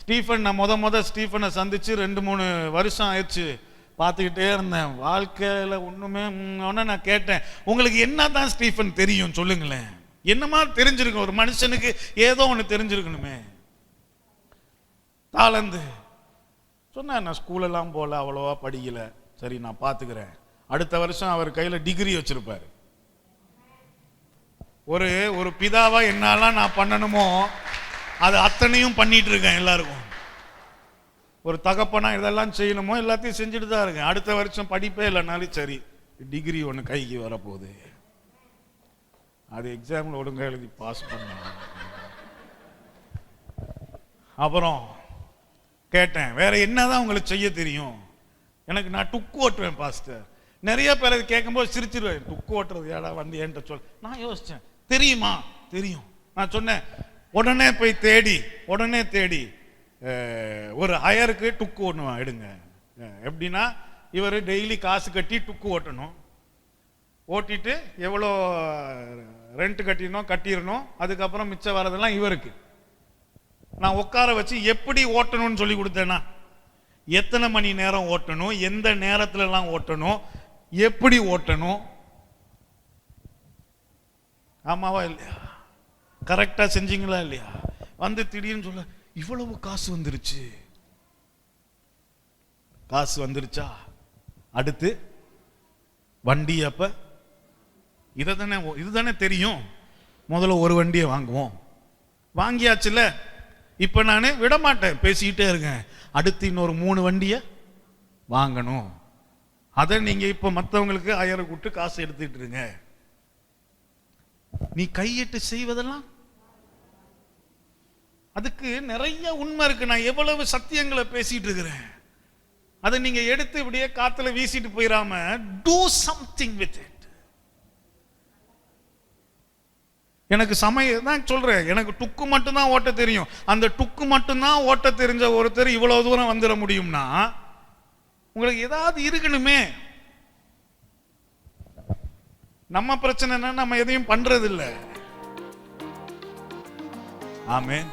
ஸ்டீஃபன், நான் முத ஸ்டீஃபனை சந்திச்சு 2-3 வருஷம் ஆயிடுச்சு, பார்த்துக்கிட்டே இருந்தேன். வாழ்க்கையில ஒண்ணுமே நான் கேட்டேன், உங்களுக்கு என்ன தான் ஸ்டீஃபன் தெரியும் சொல்லுங்களேன். என்னமா தெரிஞ்சிருக்கும்? ஒரு மனுஷனுக்கு ஏதோ ஒண்ணு தெரிஞ்சிருக்கணுமே. தாளந்து சொன்ன, நான் ஸ்கூலெல்லாம் போல, அவ்வளவா படிக்கல, சரி நான் பார்த்துக்கிறேன். அடுத்த வருஷம் அவர் கையில டிகிரி வச்சிருப்பாரு. ஒரு பிதாவா என்னெல்லாம் நான் பண்ணணுமோ அது அத்தனையும் பண்ணிட்டு இருக்கேன் எல்லாருக்கும். ஒரு தகப்பனா இதெல்லாம் செய்யணுமோ எல்லாத்தையும் செஞ்சுட்டு தான் இருக்கேன். அடுத்த வருஷம் படிப்பே இல்லைனாலும் சரி, டிகிரி ஒன்று கைக்கு வரப்போகுது, அது எக்ஸாம்ல ஒழுங்கா எழுதி பாஸ் பண்ண. அப்புறம் கேட்டேன், வேற என்னதான் உங்களுக்கு செய்ய தெரியும்? எனக்கு நான் டுக்கு ஓட்டுவேன் பாஸ்டர். நிறைய பேர் அது கேட்கும்போது சிரிச்சிருவேன், டுக்கு ஓட்டுறது ஏடா வந்து என்கிட்ட சொல். நான் யோசிச்சேன், தெரியுமா? தெரியும். நான் சொன்னேன், உடனே போய் தேடி ஒரு ஹயருக்கு டுக்கு ஓட்டுவான் எடுங்க. எப்படின்னா, இவர் டெய்லி காசு கட்டி டுக்கு ஓட்டணும், ஓட்டிட்டு எவ்வளோ ரெண்ட் கட்டிடணும், அதுக்கப்புறம் மிச்சம் வரதெல்லாம் இவருக்கு. நான் உட்கார வச்சு எப்படி ஓட்டணும்னு சொல்லி கொடுத்தேன்னா, எத்தனை மணி நேரம் ஓட்டணும், எந்த நேரத்துல எல்லாம் ஓட்டணும், எப்படி ஓட்டணும், ஆமாவா இல்லையா, கரெக்டா செஞ்சீங்களா இல்லையா? வந்து திடீர்னு சொல்ல, இவ்வளவு காசு வந்துருச்சா, அடுத்து வண்டி அப்ப இதுதானே தெரியும், முதல்ல ஒரு வண்டியை வாங்குவோம், வாங்கியாச்சுல, இப்ப நானு விட மாட்டேன், பேசிக்கிட்டே இருக்கேன், அடுத்து இன்னொரு 3 வண்டியை வாங்கணும், அதை நீங்க இப்ப மற்றவங்களுக்கு 1000 கூட்டு காசு எடுத்துட்டு இருங்க. நீ கையிட்டு செய்வதெல்லாம் அதுக்கு நிறைய உண்மை இருக்கு. நான் எவ்வளவு சத்தியங்களை பேசிட்டு இருக்கிறேன், அதை நீங்க எடுத்து இப்படியே காத்துல வீசிட்டு போயிடாம do something with it. எனக்கு சமயம் தான் சொல்றேன், எனக்கு டுக்கு மட்டும்தான் ஓட்ட தெரியும். அந்த டுக்கு மட்டும்தான் ஓட்ட தெரிஞ்ச ஒருத்தர் இவ்வளவு தூரம் வந்துட முடியும்னா உங்களுக்கு ஏதாவது இருக்கணுமே. நம்ம பிரச்சனை என்ன, நம்ம எதையும் பண்றது இல்லை. ஆமென்.